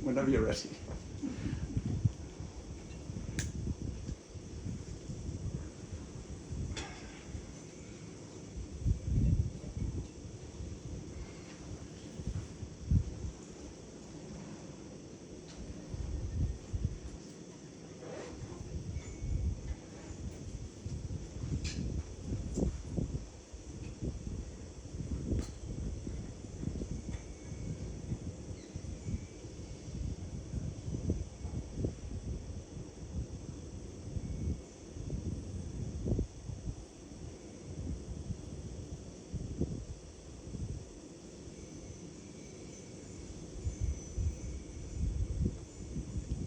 whenever you're ready.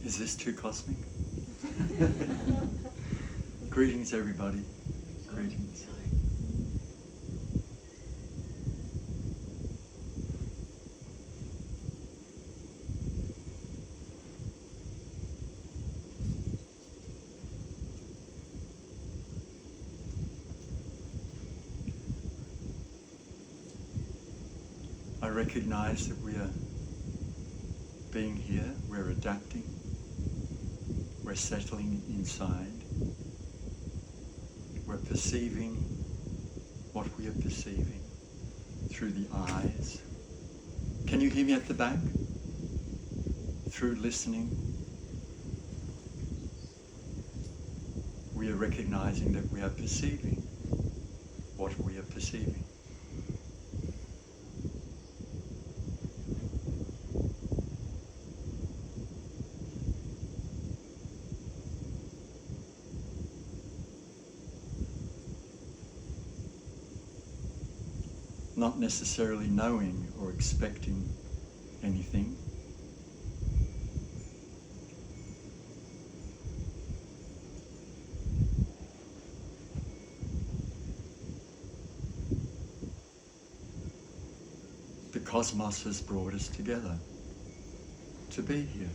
Is this too cosmic? Greetings, everybody. Greetings. I recognize that we are being here, we're adapting. We're settling inside. We're perceiving what we are perceiving through the eyes. Can you hear me at the back? Through listening, we are recognizing that we are perceiving what we are perceiving. Not necessarily knowing or expecting anything. The cosmos has brought us together to be here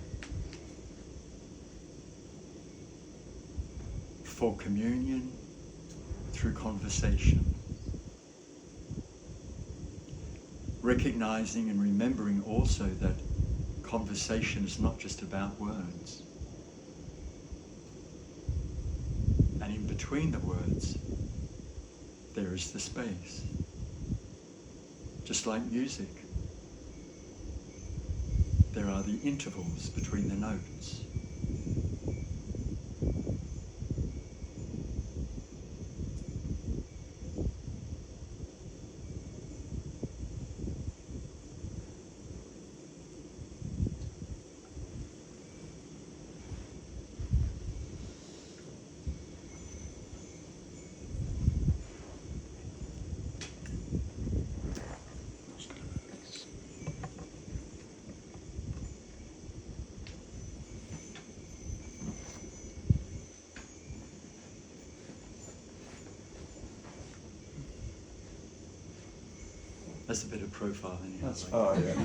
for communion through conversation. Recognizing and remembering also that conversation is not just about words. And in between the words, there is the space. Just like music, there are the intervals between the notes. That's a bit of profile anyhow. Oh, yeah.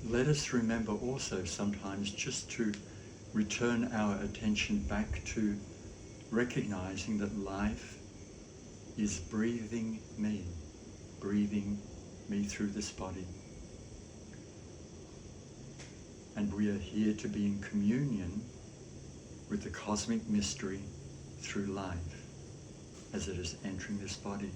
Let us remember also sometimes just to return our attention back to recognizing that life is breathing me through this body. And we are here to be in communion with the cosmic mystery through life as it is entering this body.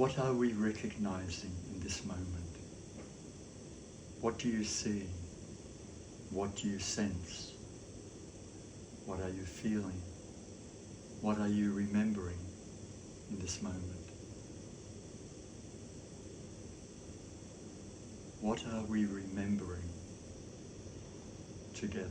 What are we recognizing in this moment? What do you see? What do you sense? What are you feeling? What are you remembering in this moment? What are we remembering together?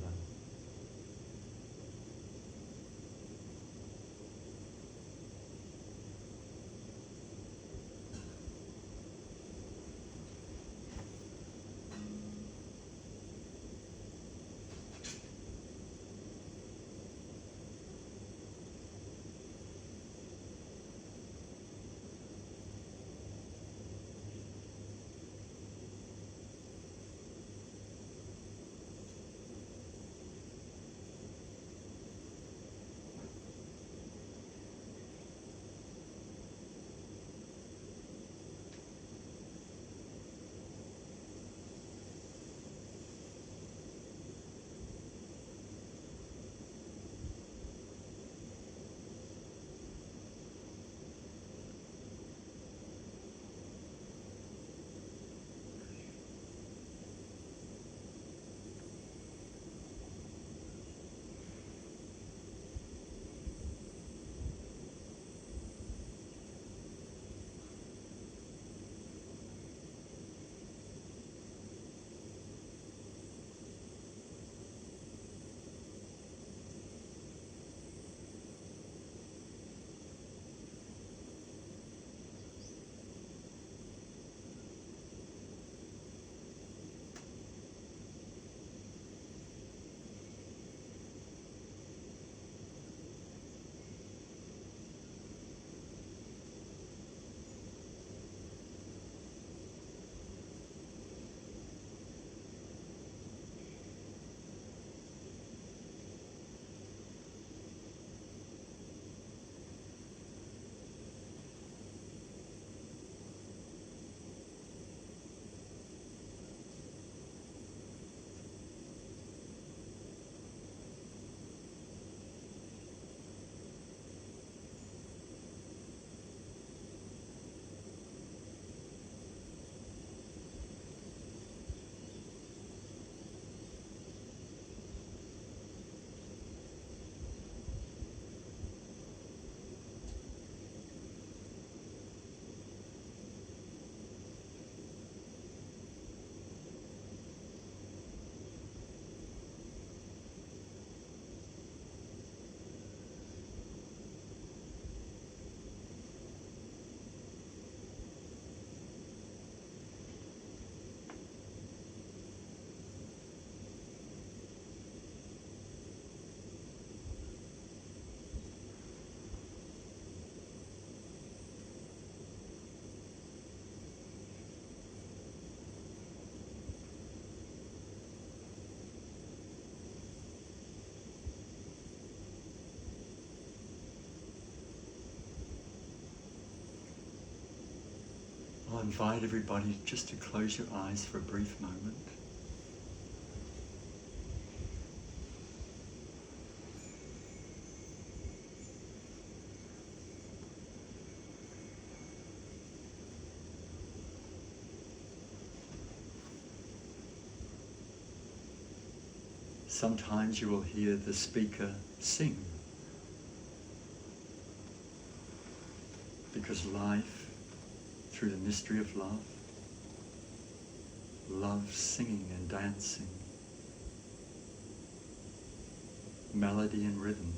I'll invite everybody just to close your eyes for a brief moment. Sometimes you will hear the speaker sing, because life, through the mystery of love, loves singing and dancing, melody and rhythm.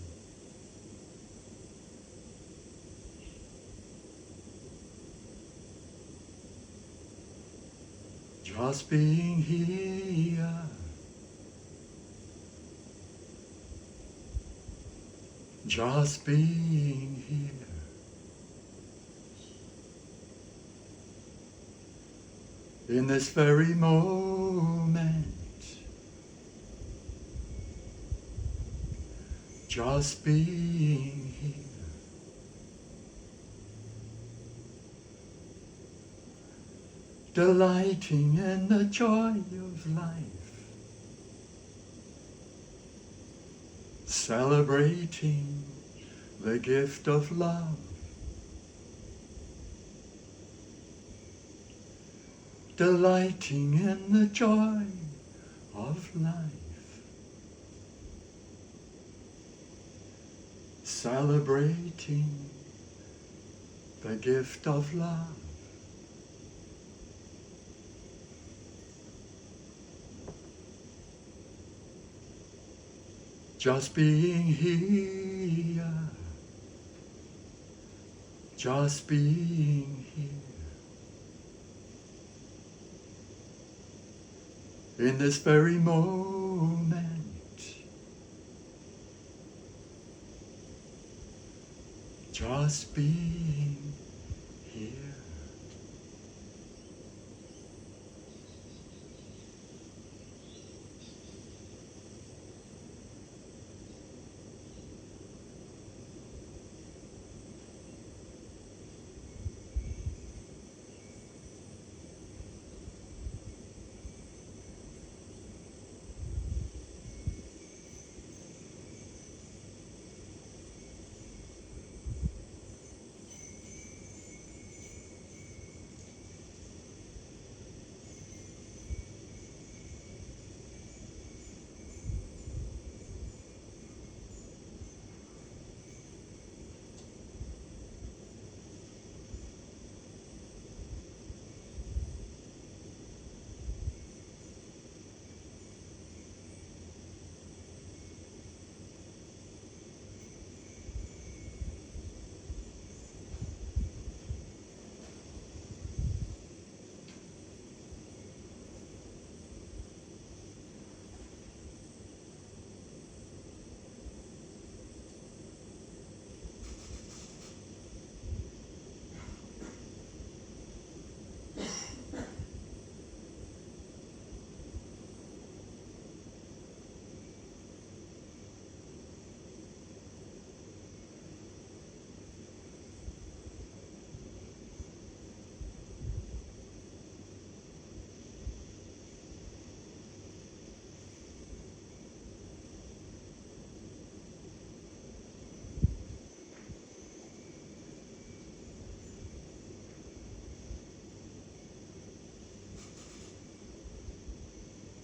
Just being here, just being here, in this very moment, just being here. Delighting in the joy of life, celebrating the gift of love, delighting in the joy of life, celebrating the gift of love. Just being here, just being here, in this very moment, just being here.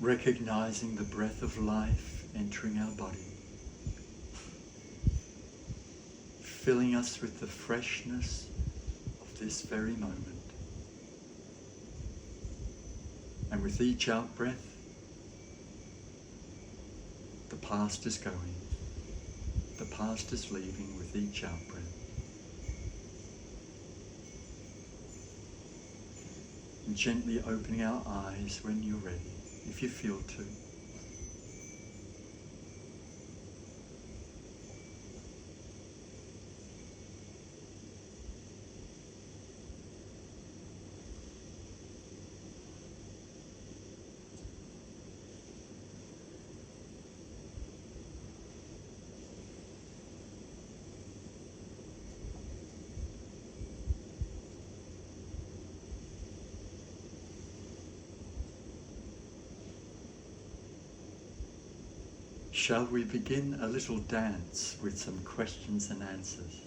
Recognizing the breath of life entering our body, filling us with the freshness of this very moment. And with each out-breath, the past is going, the past is leaving with each out-breath. And gently opening our eyes when you're ready, if you feel to. Shall we begin a little dance with some questions and answers?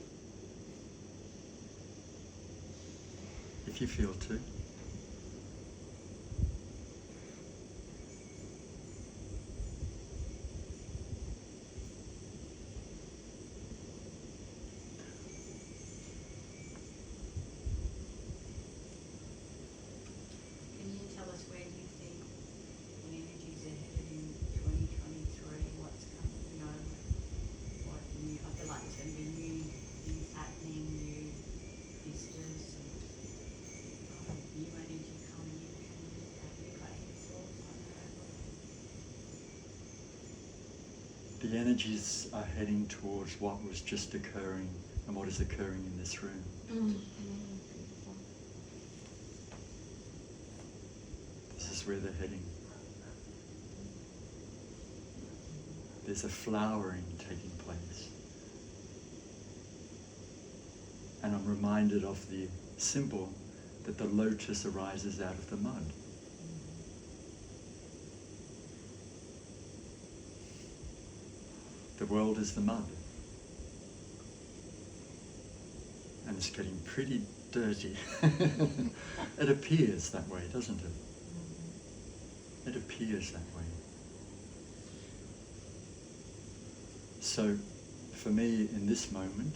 If you feel to. Can you tell us where you think the energies are headed in 2023? What's coming? You know, what new? I feel like there's going to be new things happening, new vistas, and new energy coming in. Have you got any thoughts on that? The energies are heading towards what was just occurring and what is occurring in this room. This is where they're heading. There's a flowering taking place. And I'm reminded of the symbol that the lotus arises out of the mud. The world is the mud. And it's getting pretty dirty. It appears that way, doesn't it? It appears that way. So, for me, in this moment,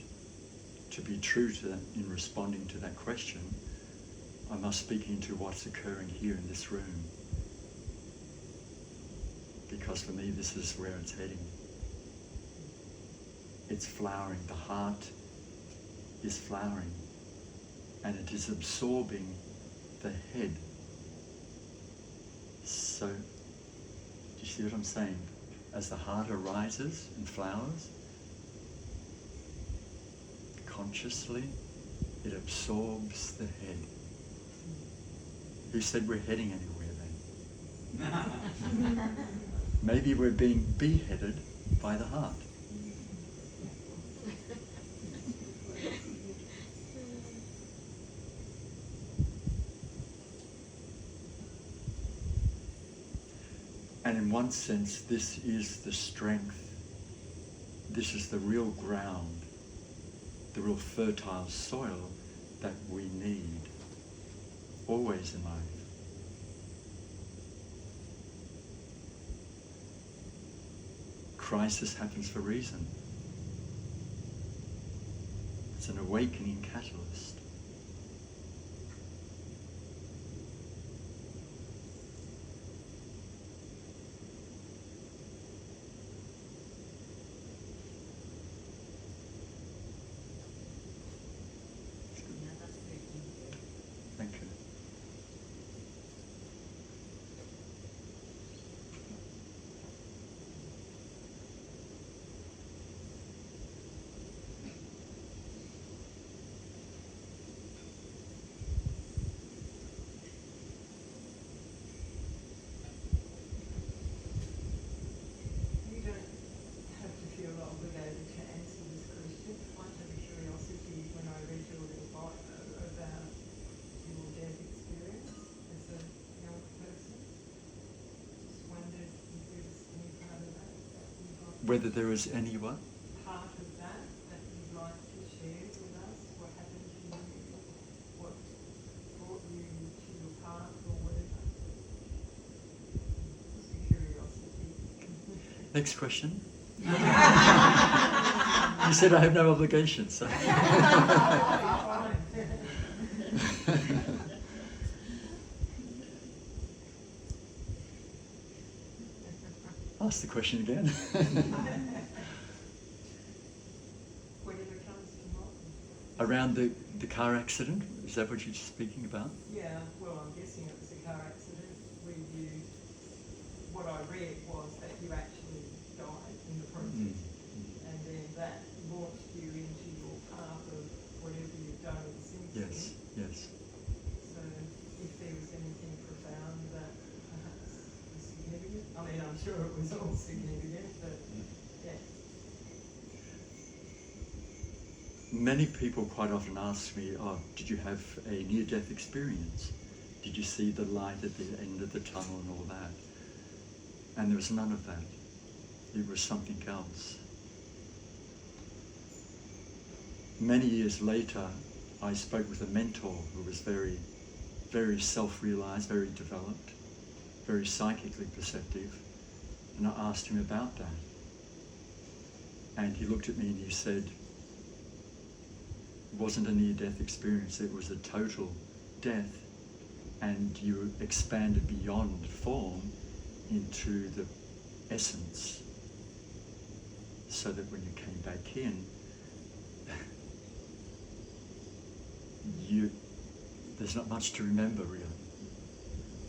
to be true to that, in responding to that question, I must speak into what's occurring here in this room. Because for me, this is where it's heading. It's flowering. The heart is flowering. And it is absorbing the head. So, do you see what I'm saying? As the heart arises and flowers, consciously, it absorbs the head. Who said we're heading anywhere then? Maybe we're being beheaded by the heart. And in one sense, this is the strength. This is the real ground, the real fertile soil that we need always in life. Crisis happens for a reason. It's an awakening catalyst. Thank you. You don't have to feel obligated to answer this question. It might have a curiosity when I read your little bio about your death experience as a young person. Just wondered if there's any part of that you'd like Whether there is any what? part of that you'd like to share with us. What happened to you? What brought you to your path or whatever? Just a curiosity. Next question. You said I have no obligation, so. Ask the question again. Whatever comes to mind. Around the car accident, is that what you're speaking about? Yeah, well, I'm guessing it was a car accident where you, what I read was that you actually died in the process. And then that launched you into your path of whatever you've done since then. Yes, yes. So if there was anything profound that perhaps was significant, I mean, I'm sure it was all significant, but yeah. Many people quite often ask me, oh, did you have a near-death experience? Did you see the light at the end of the tunnel and all that? And there was none of that. It was something else. Many years later, I spoke with a mentor who was very, very self-realized, very developed, very psychically perceptive, and I asked him about that. And he looked at me and he said, it wasn't a near-death experience, it was a total death, and you expanded beyond form into the essence, so that when you came back in, there's not much to remember really.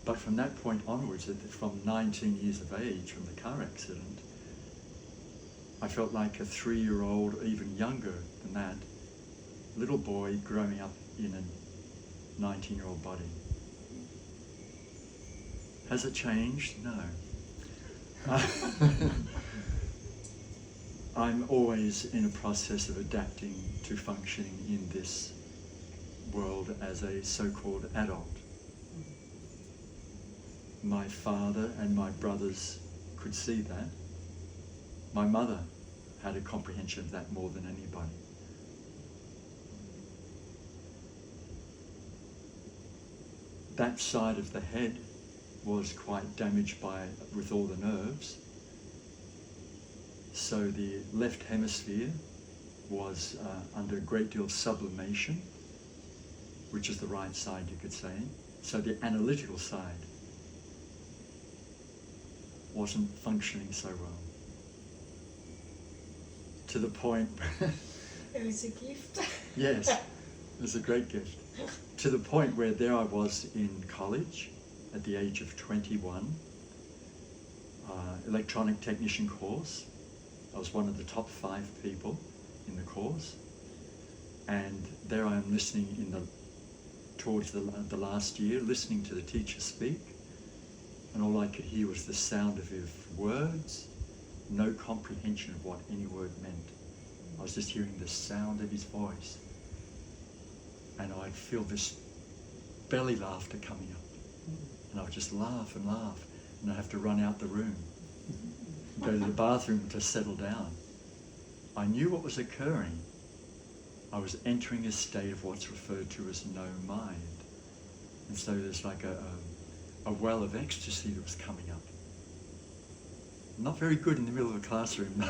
But from that point onwards, from 19 years of age, from the car accident, I felt like a 3-year-old, even younger than that, little boy growing up in a 19-year-old body. Has it changed? No. I'm always in a process of adapting to functioning in this world as a so-called adult. My father and my brothers could see that. My mother had a comprehension of that more than anybody. that side of the head was quite damaged with all the nerves. So the left hemisphere was under a great deal of sublimation, which is the right side, you could say. So the analytical side wasn't functioning so well. To the point... It was a gift. Yes, it was a great gift. To the point where there I was in college at the age of 21, electronic technician course. I was one of the top 5 people in the course. And there I am listening towards the last year, listening to the teacher speak. And all I could hear was the sound of his words, no comprehension of what any word meant. I was just hearing the sound of his voice. And I'd feel this belly laughter coming up. And I would just laugh and laugh. And I'd have to run out the room, go to the bathroom to settle down. I knew what was occurring. I was entering a state of what's referred to as no mind. And so there's like a well of ecstasy that was coming up. Not very good in the middle of a classroom.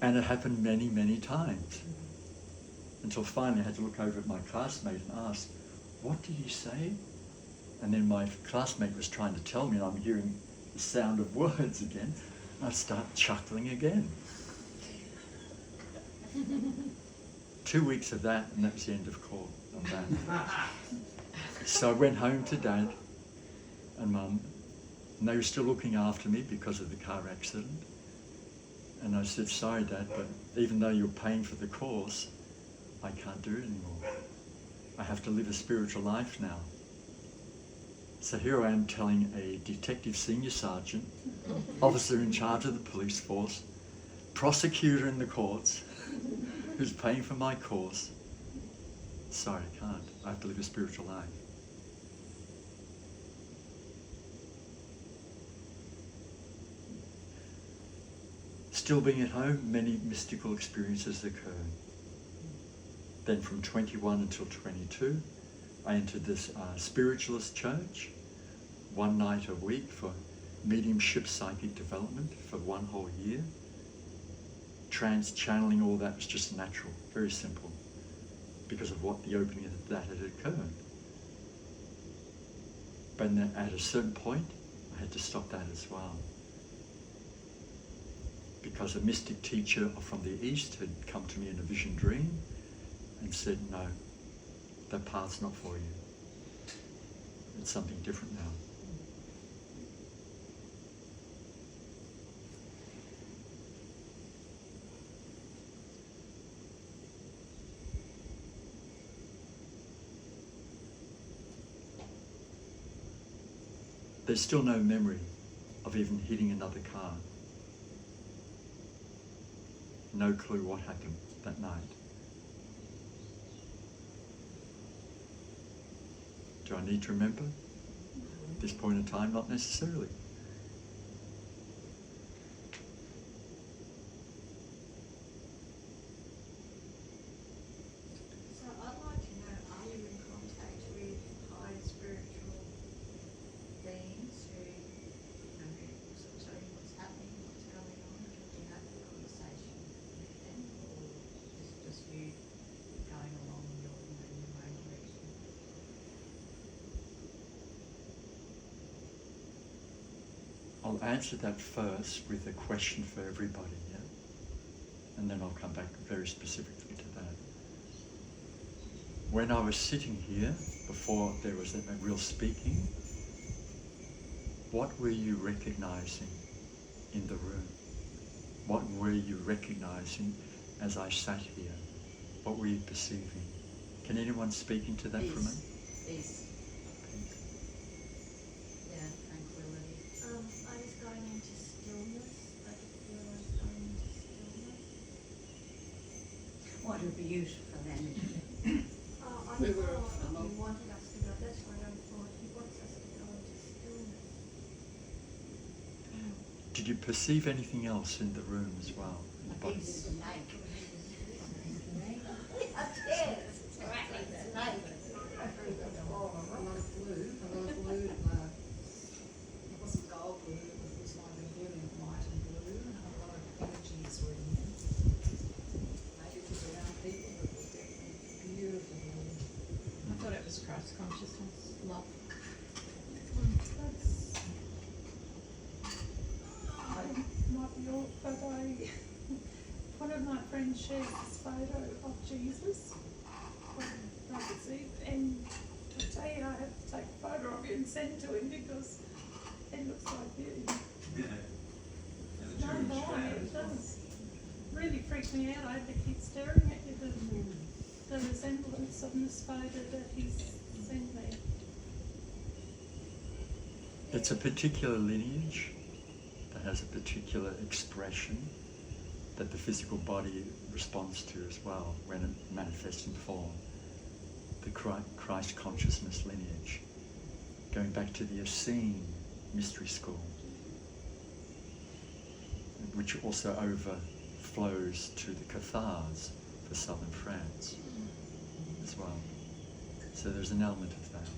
And it happened many, many times. Until finally I had to look over at my classmate and ask, what did he say? And then my classmate was trying to tell me, and I'm hearing the sound of words again. And I start chuckling again. 2 weeks of that, and that was the end of court on that. So I went home to Dad and Mum, and they were still looking after me because of the car accident. And I said, sorry Dad, but even though you're paying for the course, I can't do it anymore. I have to live a spiritual life now. So here I am telling a detective senior sergeant, officer in charge of the police force, prosecutor in the courts, who's paying for my course, sorry, I can't. I have to live a spiritual life. Still being at home, many mystical experiences occurred. Then from 21 until 22, I entered this spiritualist church, one night a week for mediumship psychic development for 1 whole year. Channeling, all that was just natural, very simple, because of what the opening of that had occurred. But then at a certain point, I had to stop that as well. Because a mystic teacher from the East had come to me in a vision dream and said, no, that path's not for you. It's something different now. There's still no memory of even hitting another car. No clue what happened that night. Do I need to remember? At this point in time, not necessarily. So I'd like to know, are you in contact with higher spiritual beings who, sort of tell you what's happening, what's going on? Do you have the conversation with them, or is it just you going along in your own direction? I'll answer that first with a question for everybody, yeah? And then I'll come back very specifically to that. When I was sitting here, before there was a real speaking, what were you recognizing in the room? What were you recognizing as I sat here? What were you perceiving? Can anyone speak into that for a minute? Peace. Yeah, tranquility. I was going into stillness. I could feel I was going into stillness. What a beautiful energy. I thought he wanted us to go. That's what I thought. He wants us to go into stillness. Did you perceive anything else in the room as well? In the I body? think it's a snake. It's a snake. of my friends shared this photo of Jesus from overseas, and to tell you, I have to take a photo of you and send it to him because it looks like you. Yeah. And the No, two no, strands. it does. Really freaked me out. I had to keep staring at you, the resemblance of this photo that he's sent me. It's a particular lineage that has a particular expression that the physical body responds to as well when it manifests in form. The Christ consciousness lineage, going back to the Essene mystery school, which also overflows to the Cathars for southern France as well. So there's an element of that.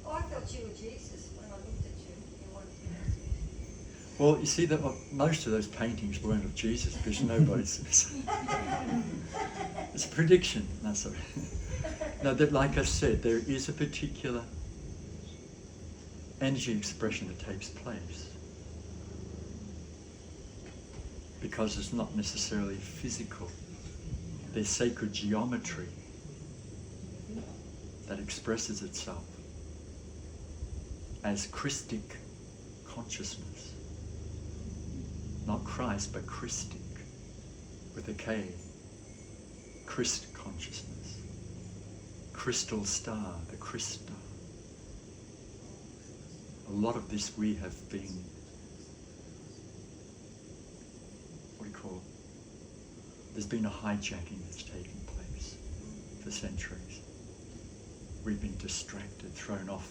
Oh, I thought you were Jesus when I looked at you. You weren't. Well, you see that most of those paintings weren't of Jesus because nobody's. It's a prediction. That's all. No, that, like I said, there is a particular energy expression that takes place because it's not necessarily physical. There's sacred geometry that expresses itself as Christic consciousness. Not Christ, but Christic, with a K. Christ consciousness. Crystal star, the Christ star. A lot of this we have been, what do you call it? There's been a hijacking that's taken place for centuries. We've been distracted, thrown off,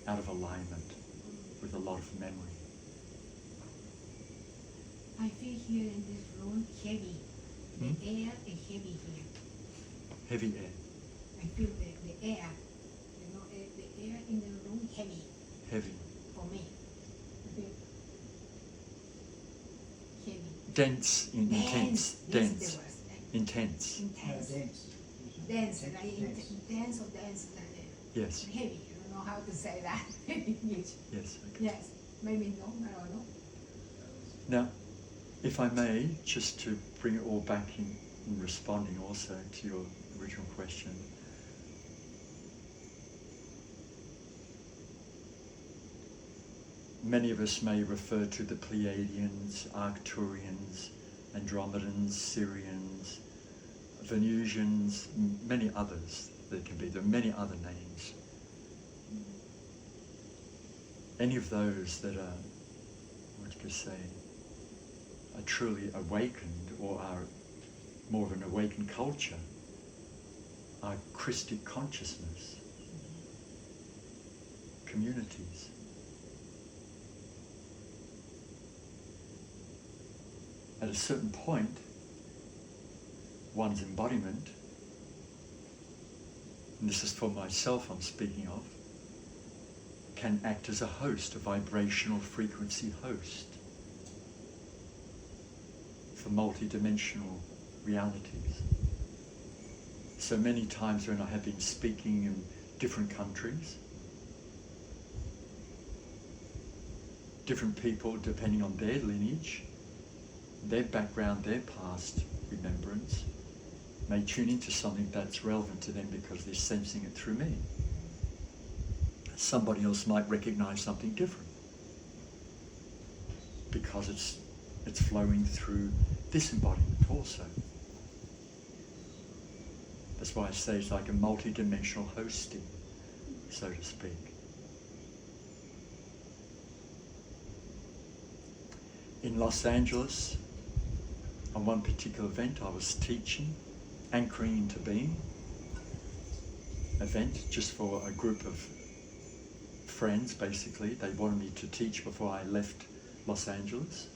out of alignment with a lot of memory. I feel here in this room heavy. The air is heavy here. Heavy air. I feel the air, you know, the air in the room heavy Heavy. for me. I feel heavy. Dense, intense. This is Dense. the word. Intense. Intense. Dense. Dense, like intense or dense, like Yes. heavy. I don't know how to say that in English. Yes. Okay. Yes, maybe no, I don't know. Now, if I may, just to bring it all back in responding also to your original question. Many of us may refer to the Pleiadians, Arcturians, Andromedans, Syrians, Venusians, many others there can be. There are many other names. Any of those that are, what you could say, are truly awakened or are more of an awakened culture are Christic consciousness communities. At a certain point, one's embodiment, and this is for myself I'm speaking of, can act as a host, a vibrational frequency host for multidimensional realities. So many times when I have been speaking in different countries, different people, depending on their lineage, their background, their past remembrance, may tune into something that's relevant to them because they're sensing it through me. Somebody else might recognize something different because it's flowing through this embodiment also. That's why I say it's like a multi-dimensional hosting, so to speak. In Los Angeles, on one particular event, I was teaching, anchoring into being, event just for a group of friends, basically. They wanted me to teach before I left Los Angeles.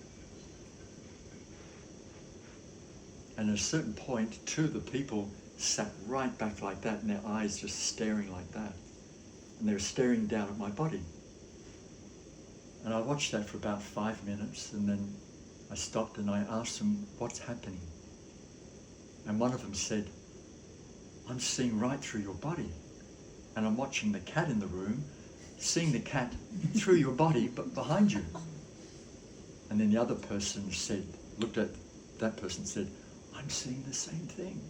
And at a certain point, two of the people sat right back like that and their eyes just staring like that. And they were staring down at my body. And I watched that for about 5 minutes, and then I stopped and I asked them, what's happening? And one of them said, I'm seeing right through your body. And I'm watching the cat in the room seeing the cat through your body but behind you. And then the other person said, looked at that person and said, I'm seeing the same thing.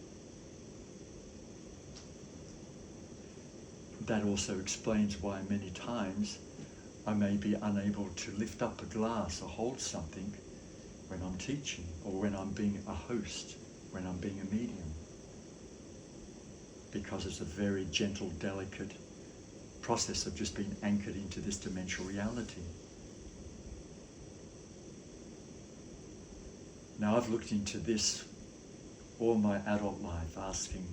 That also explains why many times I may be unable to lift up a glass or hold something when I'm teaching, or when I'm being a host, when I'm being a medium. Because it's a very gentle, delicate process of just being anchored into this dimensional reality. Now, I've looked into this all my adult life, asking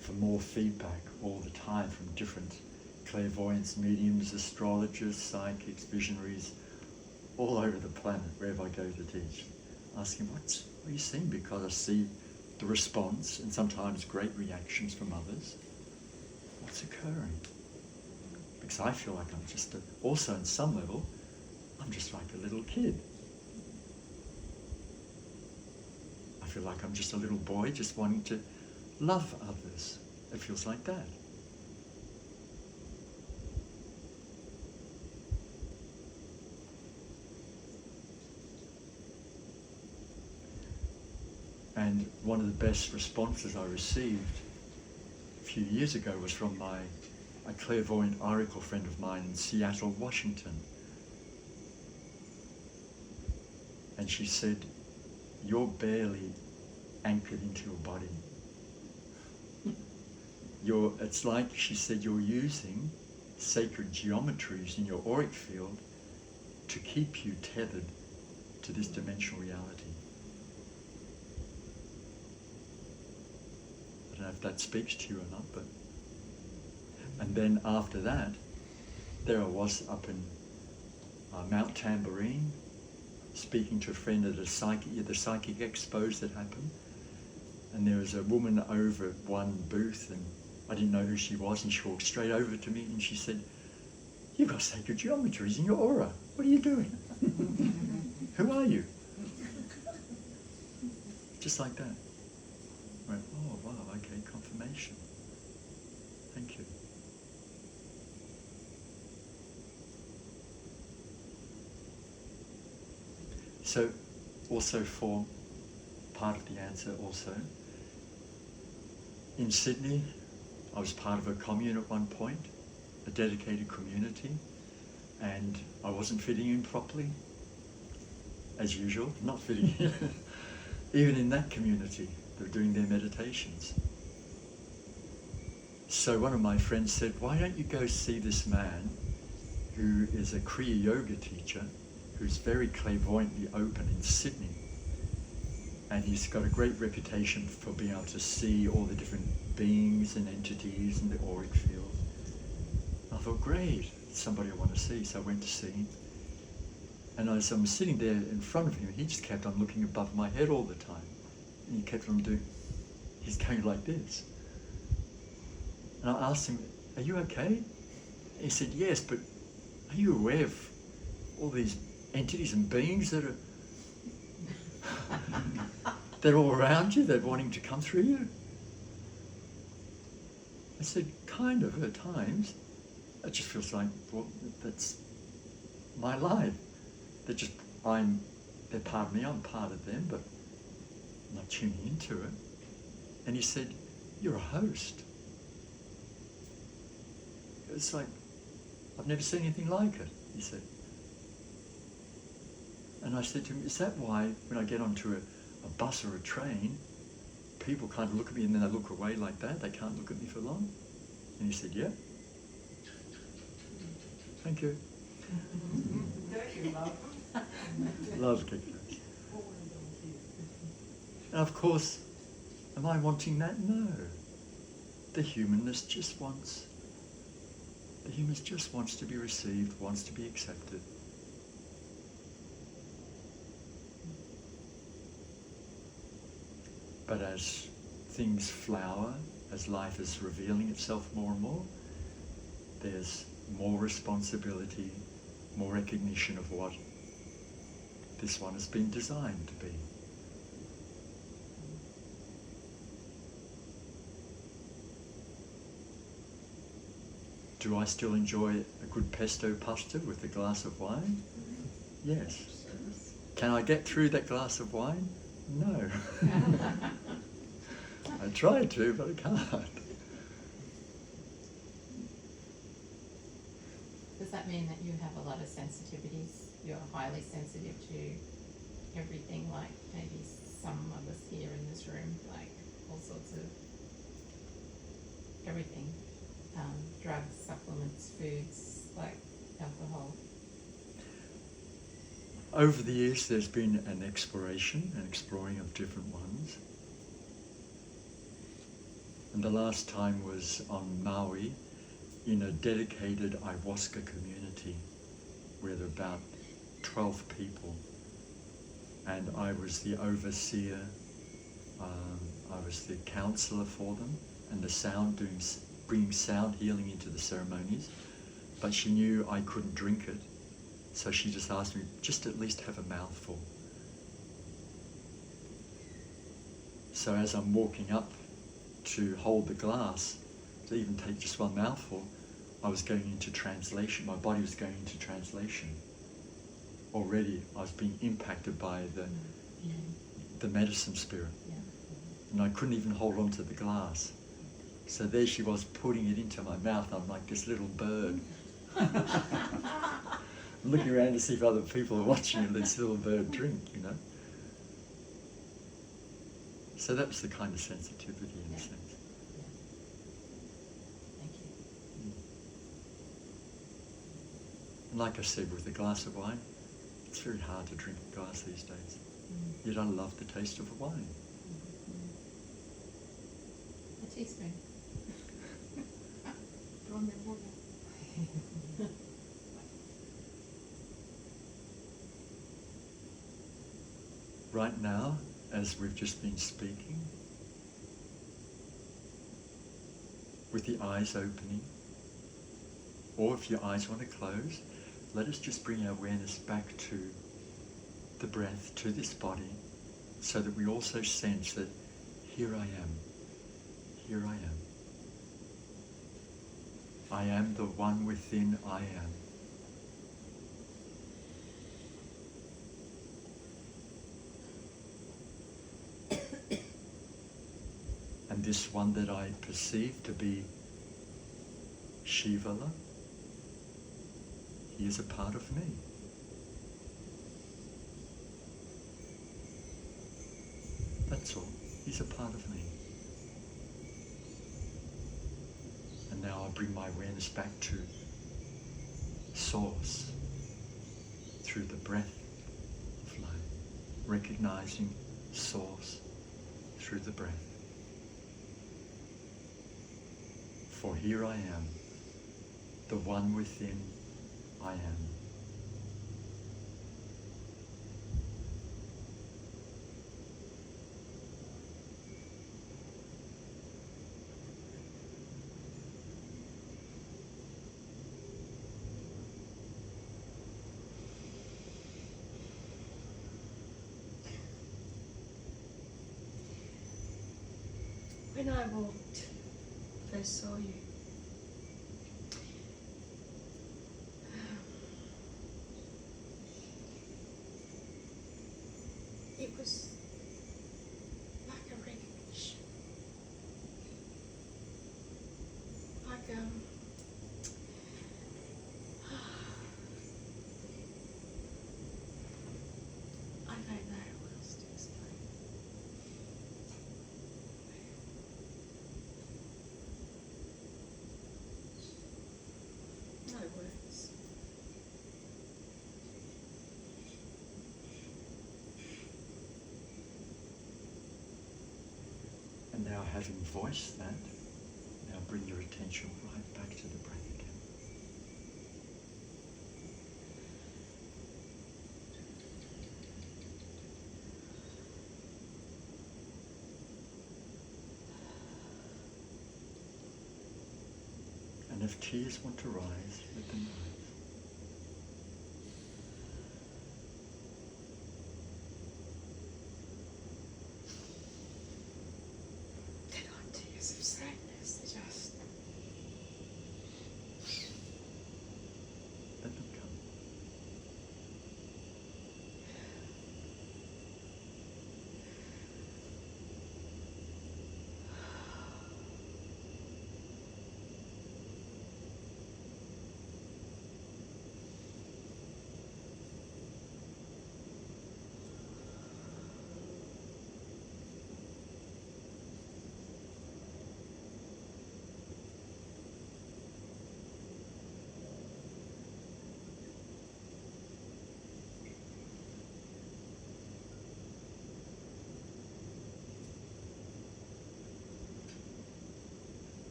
for more feedback all the time from different clairvoyants, mediums, astrologers, psychics, visionaries, all over the planet, wherever I go to teach, asking, what are you seeing? Because I see the response and sometimes great reactions from others. What's occurring? Because I feel like I'm just, also on some level, I'm just like a little kid. I feel like I'm just a little boy just wanting to love others. It feels like that. And one of the best responses I received a few years ago was from a clairvoyant oracle friend of mine in Seattle, Washington. And she said, you're barely anchored into your body. It's like, she said, you're using sacred geometries in your auric field to keep you tethered to this dimensional reality. I don't know if that speaks to you or not, but... And then after that, there I was up in Mount Tambourine, speaking to a friend at the psychic expos that happened. And there was a woman over at one booth, and I didn't know who she was, and she walked straight over to me and she said, you've got sacred geometries in your aura. What are you doing? Who are you? Just like that. I went, oh wow, okay, confirmation. Thank you. So, also for part of the answer also, in Sydney, I was part of a commune at one point, a dedicated community, and I wasn't fitting in properly, as usual, not fitting in. Even in that community, they were doing their meditations. So one of my friends said, why don't you go see this man who is a Kriya Yoga teacher, who's very clairvoyantly open in Sydney. And he's got a great reputation for being able to see all the different beings and entities in the auric field. I thought, great, somebody I want to see. So I went to see him. And as I'm sitting there in front of him, he just kept on looking above my head all the time. And he kept on doing, he's going like this. And I asked him, are you okay? He said, yes, but are you aware of all these entities and beings that are they're all around you, they're wanting to come through you? I said, kind of, at times. It just feels like, well, that's my life. They're part of me, I'm part of them, but I'm not tuning into it. And he said, you're a host. It's like, I've never seen anything like it, he said. And I said to him, is that why when I get onto a bus or a train, people kind of look at me and then they look away like that? They can't look at me for long? And he said, yeah. Thank you. Don't you love them? Love kickers. And of course, am I wanting that? No. The humanness just wants to be received, wants to be accepted. But as things flower, as life is revealing itself more and more, there's more responsibility, more recognition of what this one has been designed to be. Do I still enjoy a good pesto pasta with a glass of wine? Yes. Can I get through that glass of wine? No. I try to, but I can't. Does that mean that you have a lot of sensitivities? You're highly sensitive to everything, like maybe some of us here in this room, like all sorts of everything, drugs, supplements, foods, like alcohol? Over the years, there's been an exploration and exploring of different ones. And the last time was on Maui in a dedicated ayahuasca community where there were about 12 people. And I was the overseer, I was the counselor for them, and the bringing sound healing into the ceremonies. But she knew I couldn't drink it, so she just asked me, just at least have a mouthful. So as I'm walking up to hold the glass, to even take just one mouthful, I was going into translation. My body was going into translation. Already I was being impacted by the medicine spirit. Yeah. And I couldn't even hold on to the glass. So there she was putting it into my mouth. I'm like this little bird. Looking around to see if other people are watching this little bird drink, you know. So that was the kind of sensitivity in a sense. Yeah. Thank you. And like I said, with a glass of wine, it's very hard to drink a glass these days. Yet I love the taste of the wine. A teaspoon. From the water. Right now, as we've just been speaking, with the eyes opening, or if your eyes want to close, let us just bring our awareness back to the breath, to this body, so that we also sense that here I am, here I am. I am the one within I am. And this one that I perceive to be Shivallah, he is a part of me. That's all. He's a part of me. And now I'll bring my awareness back to Source through the breath of life, recognizing Source through the breath. For here I am, the one within I am. When I walked, first saw you, it was like a recognition. Like I don't know what else to explain. No words. And now having voiced that, now bring your attention right back to the breath again. And if tears want to rise, let them rise. They're not tears of sadness, they're just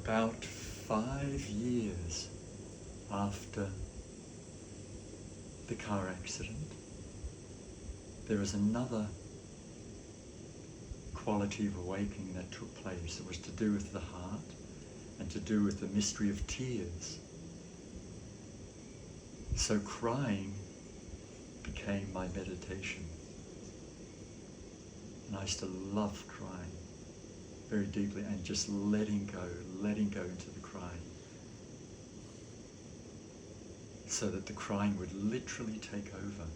about 5 years after the car accident, there was another quality of awakening that took place. It was to do with the heart and to do with the mystery of tears. So crying became my meditation. And I used to love crying very deeply and just letting go into the crying. So that the crying would literally take over.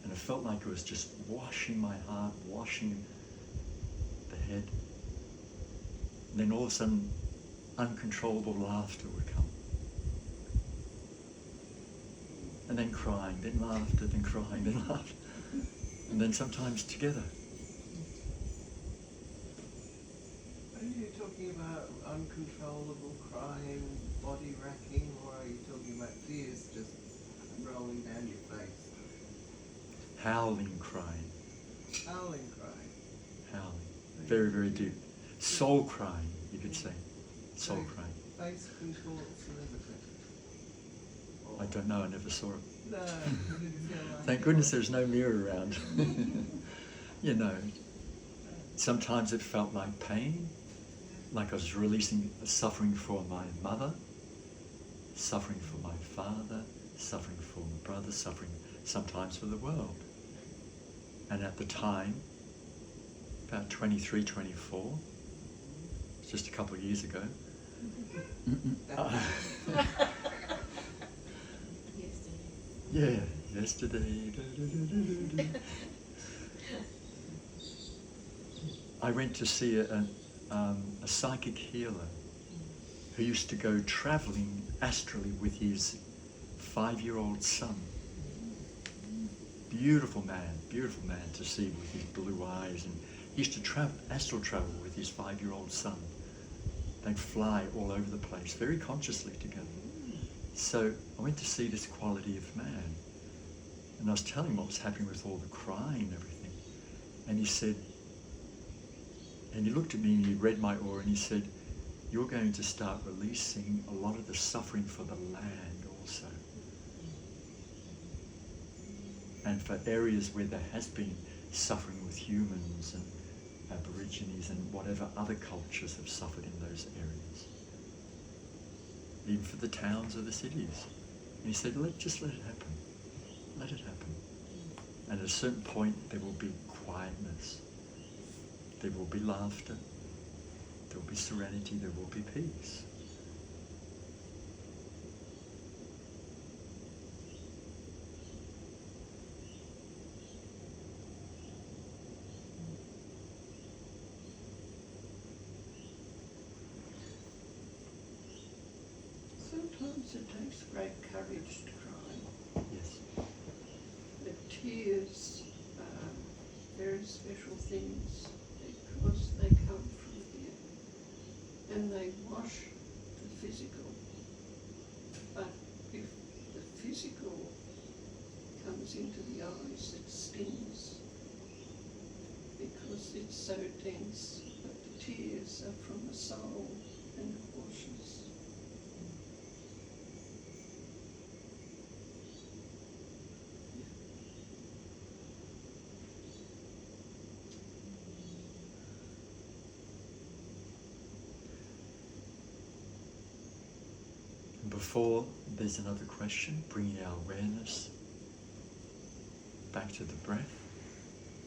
And it felt like it was just washing my heart, washing the head. And then all of a sudden, uncontrollable laughter would come. And then crying, then laughter, then crying, then laughter. And then sometimes together. Are you talking about uncontrollable crying, body racking, or are you talking about tears just rolling down your face? Howling crying. Howling crying. Howling. Very, very deep. Soul crying, you could say. Soul So crying. Face contorts and everything. I don't know, I never saw it. No, you didn't feel like Thank it. goodness there's no mirror around. You know, sometimes it felt like pain, like I was releasing suffering for my mother, suffering for my father, suffering for my brother, suffering sometimes for the world. And at the time, about 23, 24, just a couple of years ago, yeah, yesterday. I went to see a psychic healer who used to go traveling astrally with his 5-year-old son. Beautiful man to see with his blue eyes. And he used to astral travel with his 5-year-old son. They'd fly all over the place, very consciously together. So I went to see this quality of man. And I was telling him what was happening with all the crying and everything. And he said, and he looked at me and he read my aura and he said, you're going to start releasing a lot of the suffering for the land also. And for areas where there has been suffering with humans and Aborigines and whatever other cultures have suffered in those areas. Even for the towns or the cities. And he said, just let it happen. Let it happen. And at a certain point there will be quietness. There will be laughter. There will be serenity. There will be peace. Sometimes it takes great courage to cry. Yes. The tears are very special things because they come from here and they wash the physical. But if the physical comes into the eyes, it stings because it's so dense. But the tears are from the soul and it washes. Before there's another question, bringing our awareness back to the breath,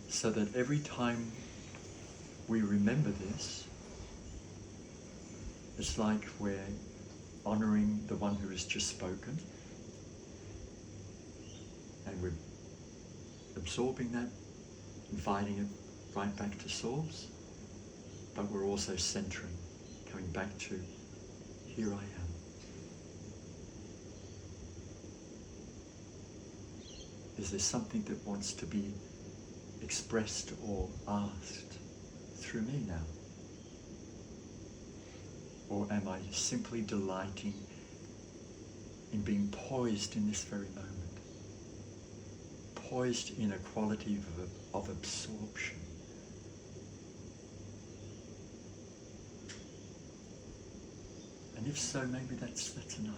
so that every time we remember this, it's like we're honouring the one who has just spoken, and we're absorbing that, inviting it right back to source, but we're also centering, coming back to, here I am. Is there something that wants to be expressed or asked through me now? Or am I simply delighting in being poised in this very moment? Poised in a quality of absorption. if so, maybe that's enough.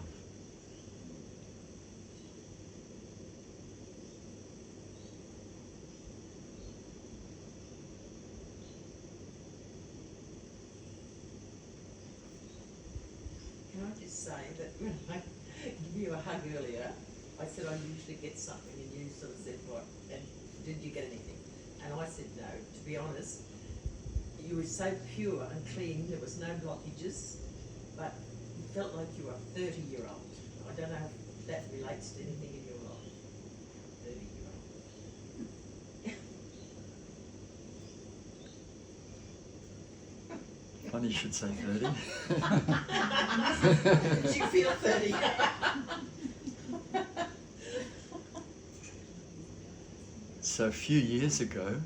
Can I just say that when I gave you a hug earlier, I said I usually get something, and you sort of said, what, and did you get anything? And I said no. To be honest, you were so pure and clean, there was no blockages, but you felt like you were a 30-year-old. I don't know if that relates to anything in your life. 30-year-old. Funny you should say 30. Did you feel 30? So a few years ago,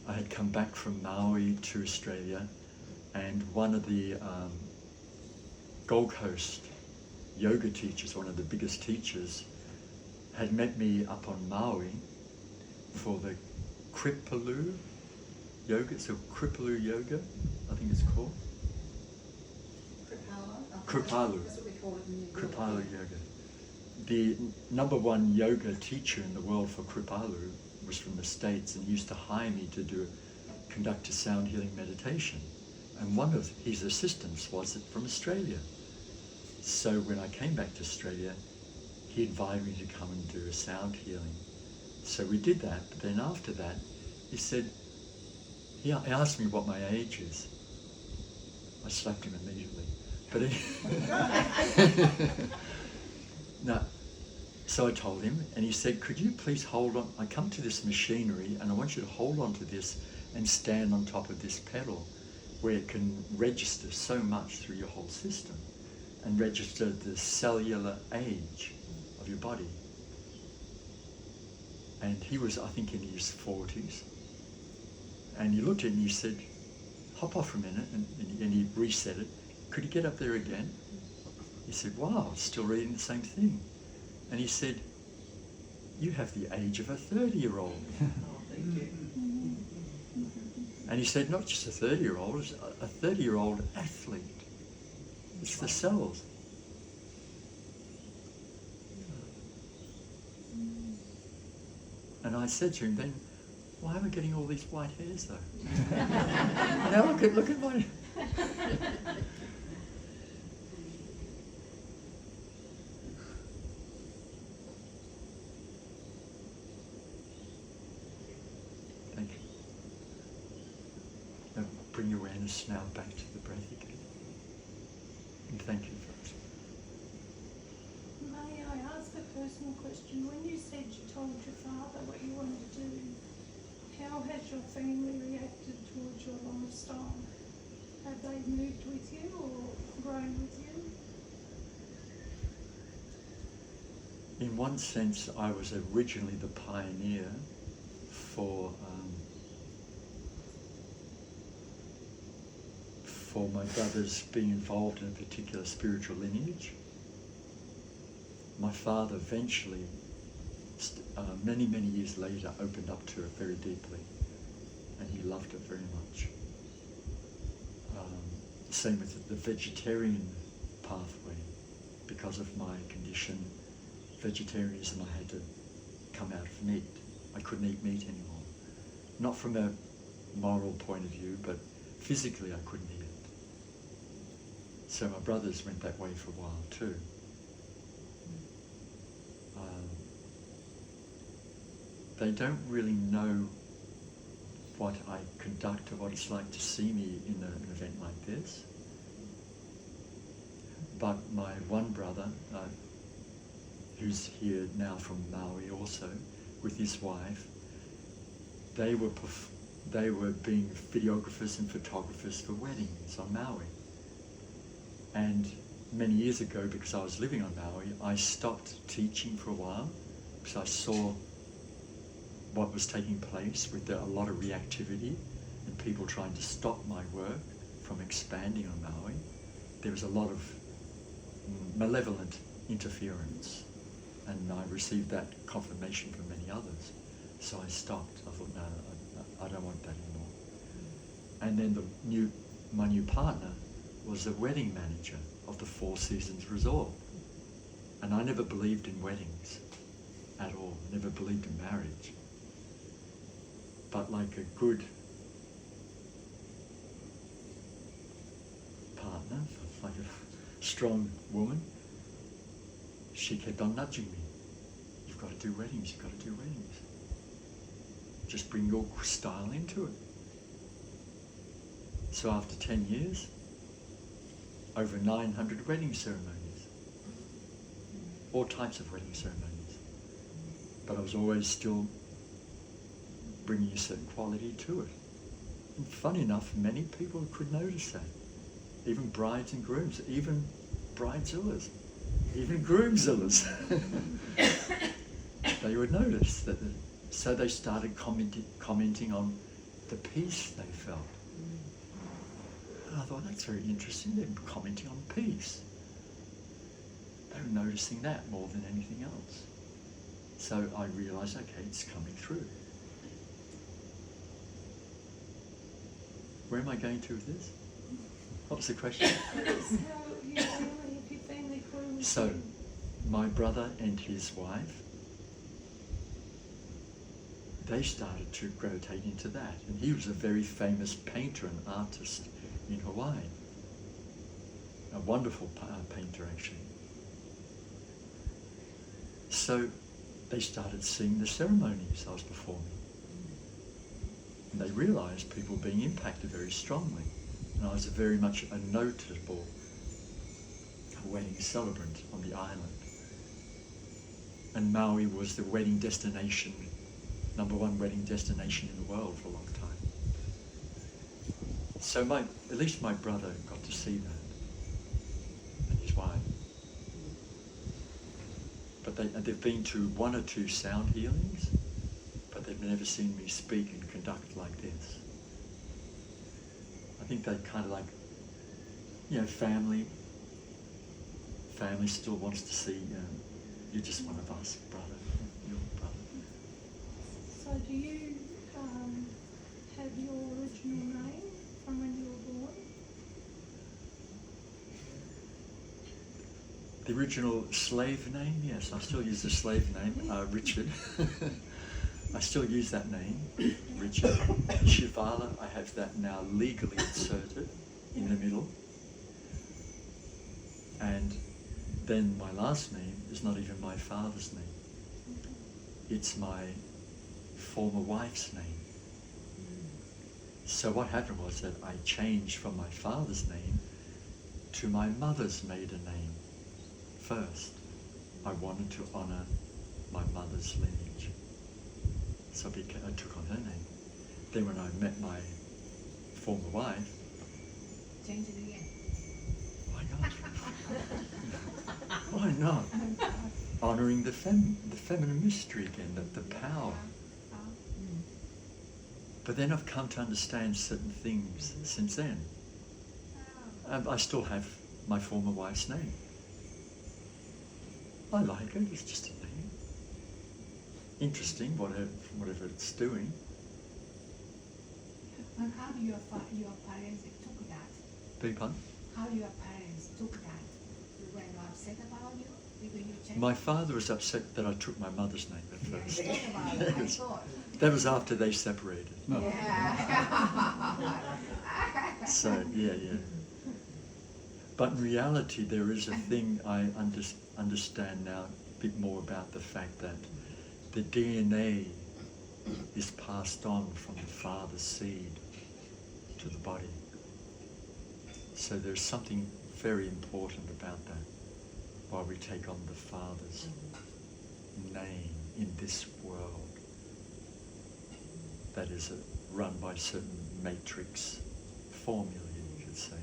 I had come back from Maui to Australia, and one of the Gold Coast yoga teachers, one of the biggest teachers, had met me up on Maui for the Kripalu yoga. So Kripalu yoga, I think it's called. Kripalu. That's what we call it in New Zealand. Kripalu yoga. The number one yoga teacher in the world for Kripalu was from the States and used to hire me to conduct a sound healing meditation. And one of his assistants was from Australia. So when I came back to Australia, he invited me to come and do a sound healing. So we did that, but then after that, he said, he asked me what my age is. I slapped him immediately. But no. So I told him, and he said, could you please hold on, I come to this machinery and I want you to hold on to this and stand on top of this pedal where it can register so much through your whole system and register the cellular age of your body. And he was, I think, in his 40s. And he looked at it and he said, hop off for a minute, and he reset it. Could you get up there again? He said, wow, still reading the same thing. And he said, you have the age of a 30-year-old. Oh, thank you. And he said, not just a 30-year-old, it's a 30-year-old athlete. It's the cells. And I said to him then, why am I getting all these white hairs though? Now look at my... Thank you. Now bring your awareness now back to the breath again. And thank you for it. May I ask a personal question? When you said you told your father what you wanted to do, how has your family reacted towards your lifestyle? Have they moved with you or grown with you? In one sense, I was originally the pioneer for my brothers being involved in a particular spiritual lineage. My father eventually, many years later, opened up to it very deeply, and he loved it very much. Same with the vegetarian pathway. Because of my condition, vegetarianism, I had to come out of meat. I couldn't eat meat anymore. Not from a moral point of view, but physically I couldn't eat it. So my brothers went that way for a while too. They don't really know what I conduct or what it's like to see me in an event like this. But my one brother, who's here now from Maui also, with his wife, they were being videographers and photographers for weddings on Maui. And many years ago, because I was living on Maui, I stopped teaching for a while because I saw what was taking place with a lot of reactivity and people trying to stop my work from expanding on Maui. There was a lot of malevolent interference, and I received that confirmation from many others. So I stopped. I thought, no, I don't want that anymore. And then my new partner was a wedding manager of the Four Seasons Resort. And I never believed in weddings at all, never believed in marriage. But like a good partner, like a strong woman, she kept on nudging me. You've got to do weddings, you've got to do weddings. Just bring your style into it. So after 10 years, over 900 wedding ceremonies. All types of wedding ceremonies. But I was always still bringing a certain quality to it. And funny enough, many people could notice that. Even brides and grooms, even bridezillas, even groomzillas. They would notice that. So they started commenting on the peace they felt. And I thought, that's very interesting, they're commenting on peace. They were noticing that more than anything else. So I realised, okay, it's coming through. Where am I going to with this? What was the question? So, my brother and his wife, they started to gravitate into that. And he was a very famous painter and artist in Hawaii. A wonderful painter, actually. So they started seeing the ceremonies I was performing. And they realised people were being impacted very strongly. And I was very much a notable wedding celebrant on the island. And Maui was the wedding destination, #1 wedding destination in the world for a long time. So at least my brother got to see that, and his wife. But they've been to 1 or 2 sound healings, but they've never seen me speak and conduct like this. I think they kind of like, family still wants to see, you're just one of us, brother, your brother. So do you have your original name from when you were born? The original slave name, yes, I still use the slave name, Richard. I still use that name, Richard. Shivallah, I have that now legally inserted in the middle. And then my last name is not even my father's name. It's my former wife's name. So what happened was that I changed from my father's name to my mother's maiden name first. I wanted to honour my mother's lineage. So I took on her name. Then when I met my former wife, Change it again. why not? Why not? Honouring the feminine mystery again, the power. But then I've come to understand certain things since then. I still have my former wife's name. I like it, it's just a name. Interesting, whatever it's doing. And how do your parents took that? Beg pardon? How your parents took that? They were upset about you? Because you changed? My father was upset that I took my mother's name at first. Forget about it, I thought. That was after they separated. Yeah. So, yeah. But in reality, there is a thing I understand now a bit more about the fact that the DNA is passed on from the father's seed to the body. So there's something very important about that, while we take on the father's name in this world that is run by certain matrix formula, you could say.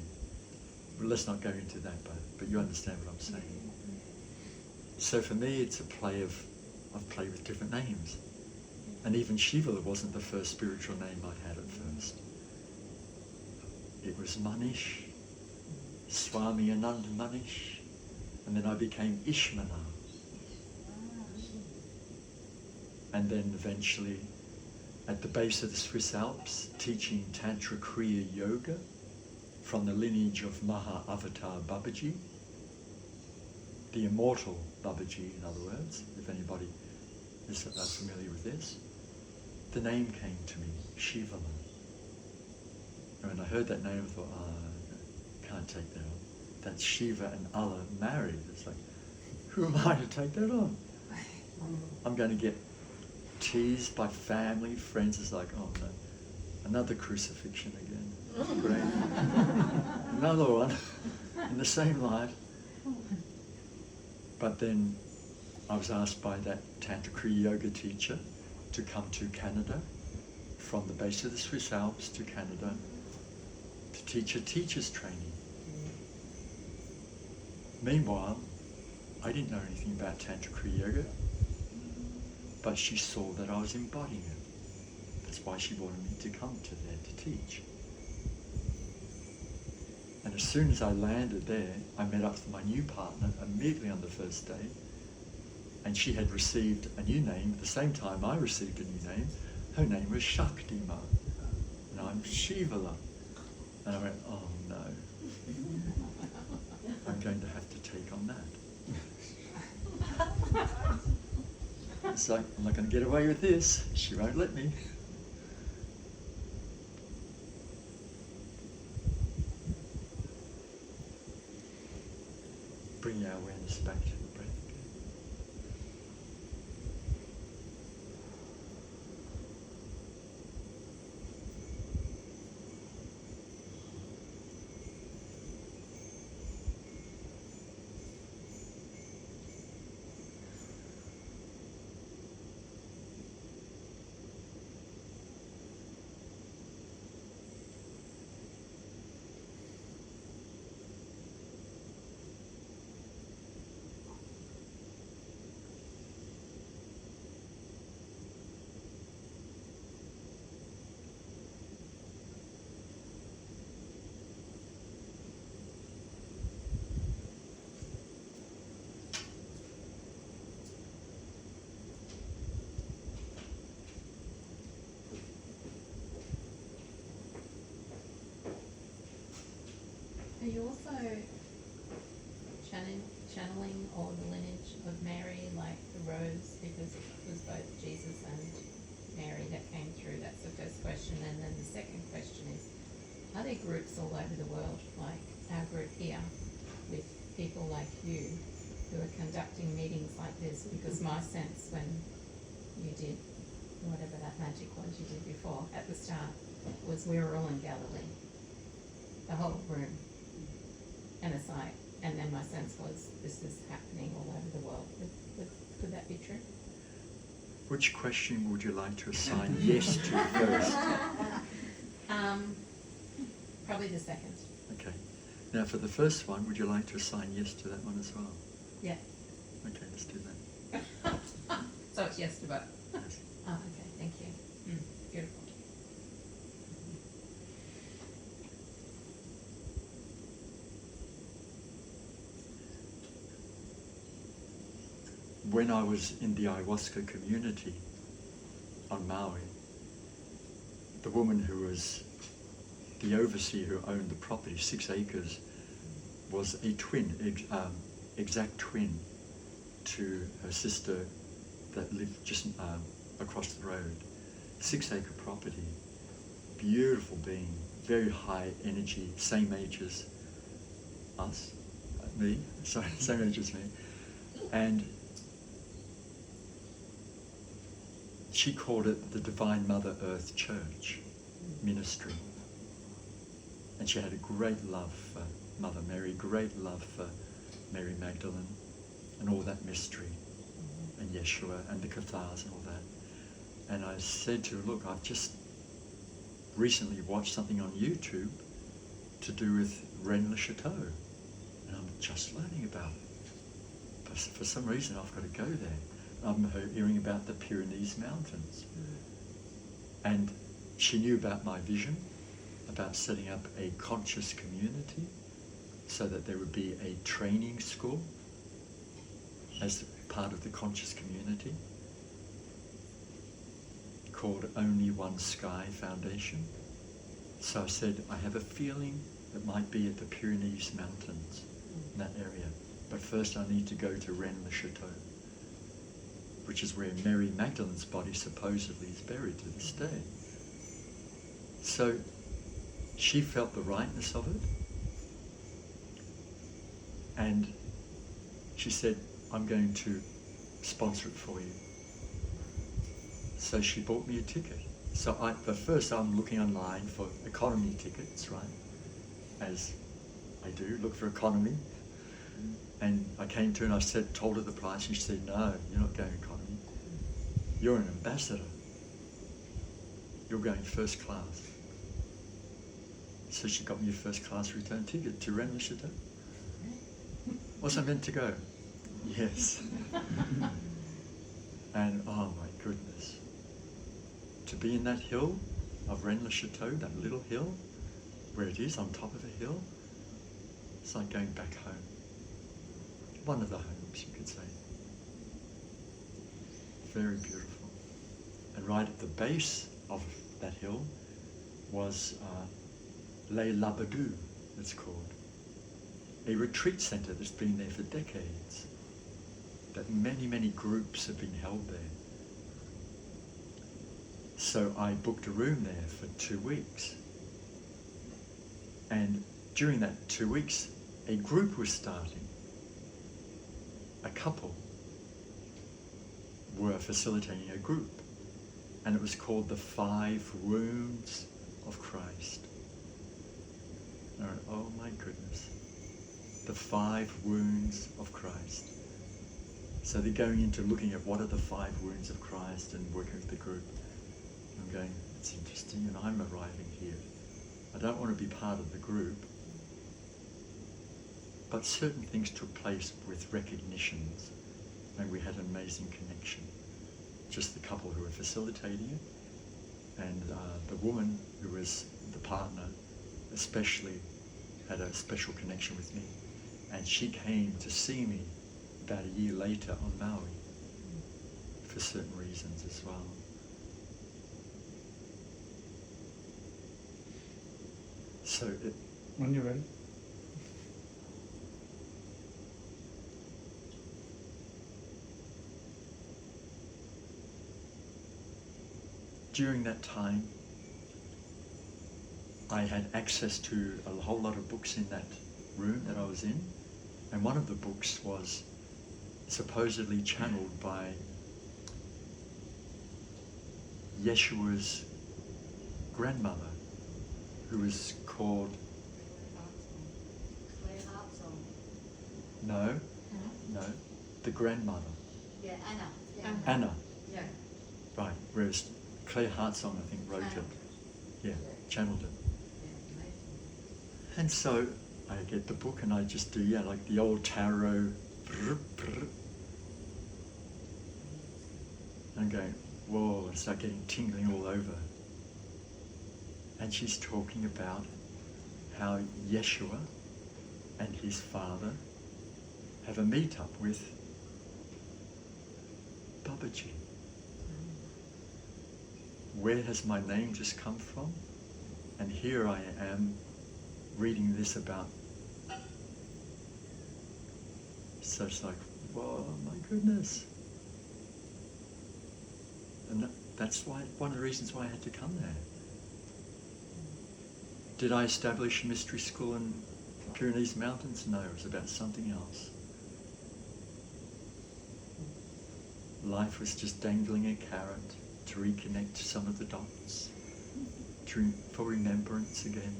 Well, let's not go into that, but you understand what I'm saying. So for me, it's a play of, I've played with different names. And even Shivallah wasn't the first spiritual name I had at first. It was Manish, Swami Ananda Manish, and then I became Ishmana. And then eventually, at the base of the Swiss Alps, teaching Tantra Kriya Yoga from the lineage of Maha Avatar Babaji, the immortal Babaji, in other words, if anybody is familiar with this. The name came to me, Shivallah. And when I heard that name, I thought, I can't take that on. That's Shiva and Allah married. It's like, who am I to take that on? I'm going to get teased by family, friends. It's like, oh no, another crucifixion again. Great. Another one in the same light. But then I was asked by that Tantra Kriya Yoga teacher to come to Canada, from the base of the Swiss Alps to Canada, to teach a teacher's training. Meanwhile, I didn't know anything about Tantra Kriya Yoga, but she saw that I was embodying it. That's why she wanted me to come to there to teach. And as soon as I landed there, I met up with my new partner immediately on the first day, and she had received a new name at the same time I received a new name. Her name was Shaktima, and I'm Shivallah. And I went, oh no, I'm going to have to take on that. It's like, I'm not going to get away with this. She won't let me. Bring our awareness back to the breath again. Are you also channeling all the lineage of Mary, like the rose, because it was both Jesus and Mary that came through? That's the first question. And then the second question is, are there groups all over the world, like our group here, with people like you, who are conducting meetings like this? Because my sense when you did whatever that magic was you did before at the start was we were all in Galilee, the whole room. And it's like, and then my sense was this is happening all over the world. Could that be true? Which question would you like to assign yes to first? Probably the second. Okay. Now for the first one, would you like to assign yes to that one as well? Yeah. Okay, let's do that. So it's yes to both. Yes. Oh, okay, thank you. Beautiful. When I was in the ayahuasca community on Maui, the woman who was the overseer who owned the property, 6 acres, was a twin, exact twin to her sister that lived just across the road. 6 acre property, beautiful being, very high energy, same age as us, me, sorry, same age as me. And she called it the Divine Mother Earth Church Ministry. And she had a great love for Mother Mary, great love for Mary Magdalene and all that mystery, and Yeshua and the Cathars and all that. And I said to her, look, I've just recently watched something on YouTube to do with Rennes le Chateau, and I'm just learning about it. But for some reason I've got to go there. I'm hearing about the Pyrenees Mountains. And she knew about my vision, about setting up a conscious community so that there would be a training school as part of the conscious community called Only One Sky Foundation. So I said, I have a feeling It might be at the Pyrenees Mountains, in that area. But first I need to go to Rennes-le-Château, which is where Mary Magdalene's body supposedly is buried to this day. So she felt the rightness of it, and she said, I'm going to sponsor it for you. So she bought me a ticket. So first I'm looking online for economy tickets, right? As I do, look for economy. And I came to her and I told her the price, and she said, no, you're not going economy. You're an ambassador. You're going first class. So she got me a first class return ticket to Rennes-le-Château. Was I meant to go? Yes. And oh my goodness. To be in that hill of Rennes-le-Château, that little hill, where it is on top of a hill, it's like going back home. One of the homes, you could say. Very beautiful. And right at the base of that hill was Les Labadous, it's called. A retreat centre that's been there for decades. That many, many groups have been held there. So I booked a room there for 2 weeks. And during that 2 weeks, a group was starting. A couple were facilitating a group, and it was called the 5 Wounds of Christ. And I went, oh my goodness, the 5 Wounds of Christ. So they're going into looking at what are the 5 wounds of Christ and working with the group. I'm going, it's interesting, and I'm arriving here. I don't want to be part of the group, but certain things took place with recognitions, and we had an amazing connection. Just the couple who were facilitating it, and the woman who was the partner especially had a special connection with me, and she came to see me about a year later on Maui for certain reasons as well. So when you're ready. During that time, I had access to a whole lot of books in that room that I was in, and one of the books was supposedly channeled by Yeshua's grandmother, who was called... Claire Hartsong. No, the grandmother. Yeah, Anna. Yeah. Anna. Yeah. Right, whereas Claire Hartsong, I think, wrote it. Yeah, channeled it. And so I get the book and I just do, like the old tarot. I'm going, whoa, I start getting tingling all over. And she's talking about how Yeshua and his father have a meet-up with Babaji. Where has my name just come from? And here I am reading this about. So it's like, whoa, my goodness. And that's why, one of the reasons why I had to come there. Did I establish a mystery school in the Pyrenees Mountains? No, it was about something else. Life was just dangling a carrot to reconnect some of the dots, for remembrance again.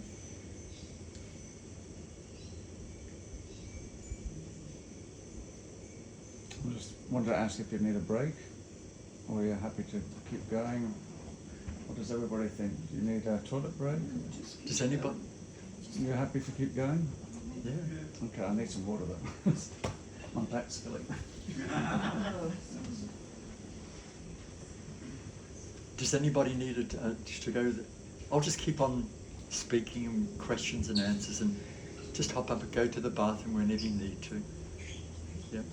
I just wanted to ask if you need a break, or you're happy to keep going. What does everybody think? Do you need a toilet break? Does anybody? You're happy to keep going? Yeah. Okay, I need some water though. My back's filling. Does anybody need to go? I'll just keep on speaking and questions and answers, and just hop up and go to the bathroom whenever you need to. Yep.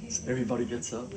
So everybody gets up.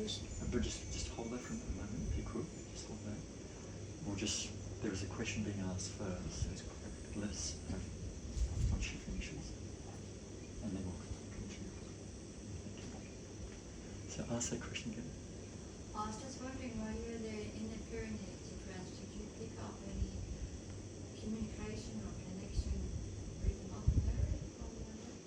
please. But just hold that for a moment, if you could. Just hold that. We'll just, there is a question being asked first. Let us have, once she finishes, and then we'll continue. So ask that question again. I was just wondering, while you were there in the Pyrenees difference, did you pick up any communication or connection with Mother Mary on the way?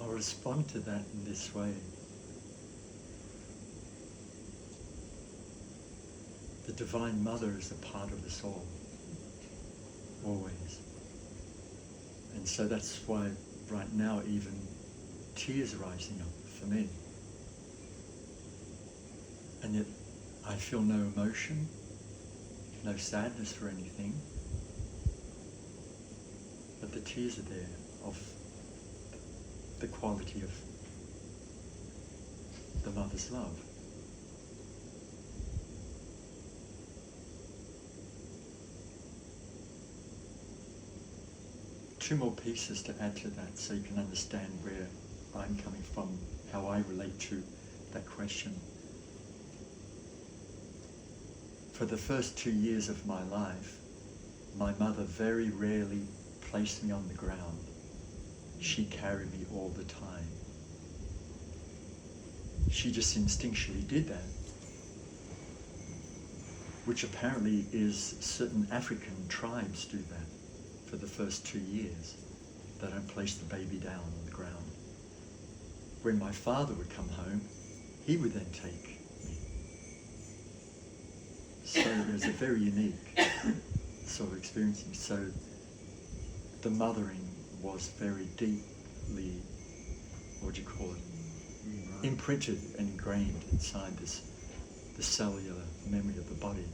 I'll respond to that in this way. The Divine Mother is a part of the soul, always. And so that's why right now even tears are rising up for me. And yet I feel no emotion, no sadness for anything, but the tears are there of the quality of the mother's love. Two more pieces to add to that so you can understand where I'm coming from, how I relate to that question. For the first 2 years of my life, my mother very rarely placed me on the ground. She carried me all the time. She just instinctually did that, which apparently is certain African tribes do that for the first 2 years. They don't place the baby down on the ground. When my father would come home, he would then take me. So it was a very unique sort of experiencing. So the mothering was very deeply, what do you call it, imprinted and ingrained inside the cellular memory of the body.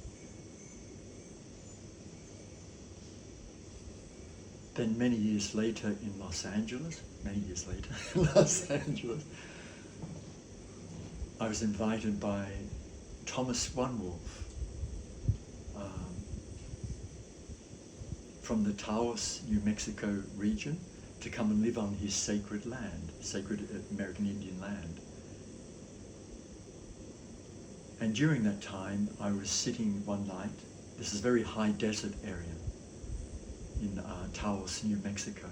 Then many years later in Los Angeles, I was invited by Thomas Wanwolf from the Taos, New Mexico region to come and live on his sacred land, sacred American Indian land. And during that time, I was sitting one night, this is a very high desert area in Taos, New Mexico.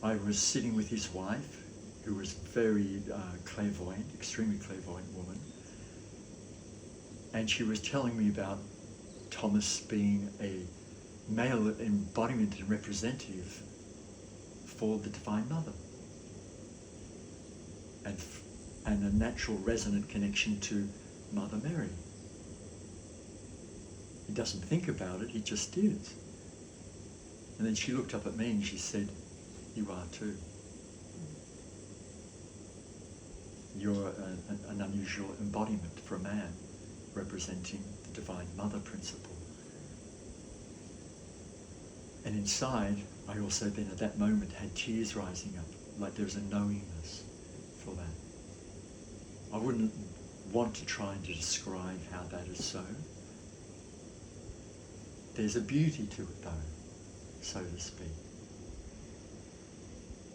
I was sitting with his wife, who was very clairvoyant, extremely clairvoyant woman, and she was telling me about Thomas being a male embodiment and representative for the Divine Mother, and a natural resonant connection to Mother Mary. He doesn't think about it, he just is. And then she looked up at me and she said, "You are too. You're an unusual embodiment for a man, representing the Divine Mother principle." And inside, I also then at that moment had tears rising up, like there was a knowingness for that. I wouldn't want to try and describe how that is so. There's a beauty to it though, so to speak.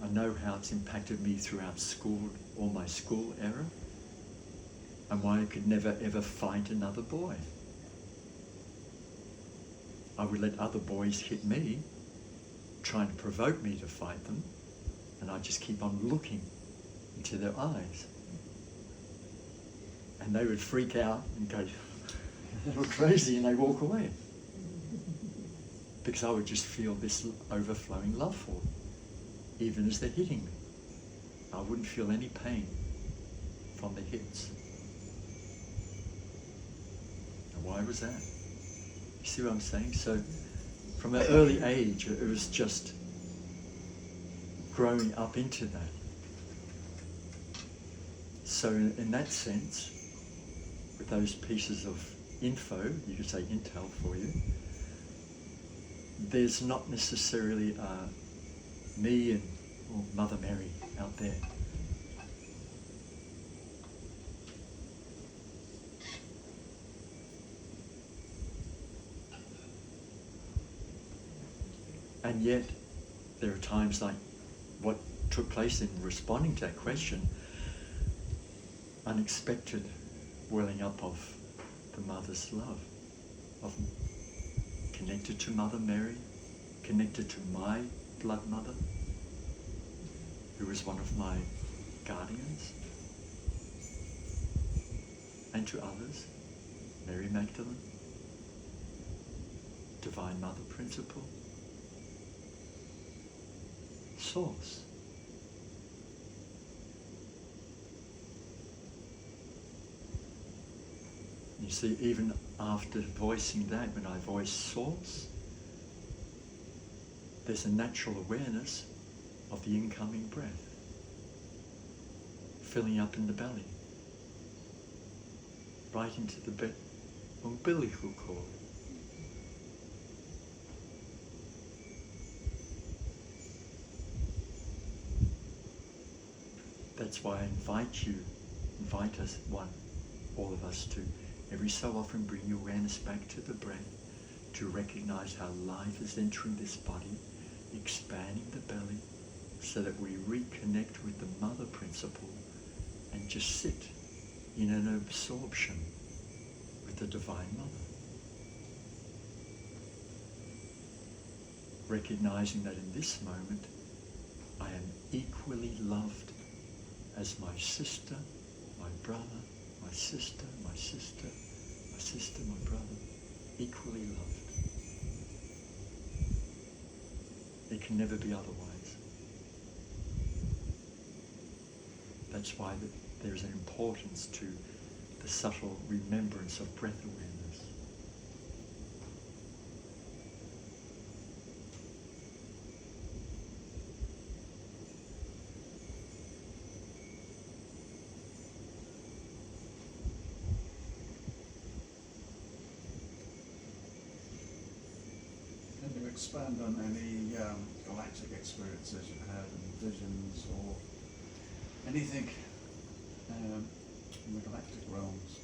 I know how it's impacted me throughout school, all my school era, and why I could never ever fight another boy. I would let other boys hit me, trying to provoke me to fight them, and I just keep on looking into their eyes. And they would freak out and go, "You're crazy," and they walk away. Because I would just feel this overflowing love for them, even as they're hitting me. I wouldn't feel any pain from the hits. And why was that? You see what I'm saying? So from an early age, it was just growing up into that. So in that sense, with those pieces of info, you could say intel for you, there's not necessarily me and Mother Mary out there. And yet, there are times like what took place in responding to that question, unexpected welling up of the mother's love, of connected to Mother Mary, connected to my blood mother, who was one of my guardians, and to others, Mary Magdalene, Divine Mother Principle, Source. You see, even after voicing that, when I voice Source, there's a natural awareness of the incoming breath, filling up in the belly, right into the umbilical cord. That's why I invite us, all of us, to every so often bring your awareness back to the breath, to recognize how life is entering this body, expanding the belly, so that we reconnect with the Mother Principle and just sit in an absorption with the Divine Mother. Recognizing that in this moment, I am equally loved as my sister, my brother, my sister, my sister, my sister, my brother, equally loved. It can never be otherwise. That's why there is an importance to the subtle remembrance of breath awareness. Can you expand on any galactic experiences you've had, and visions or anything in the galactic realms?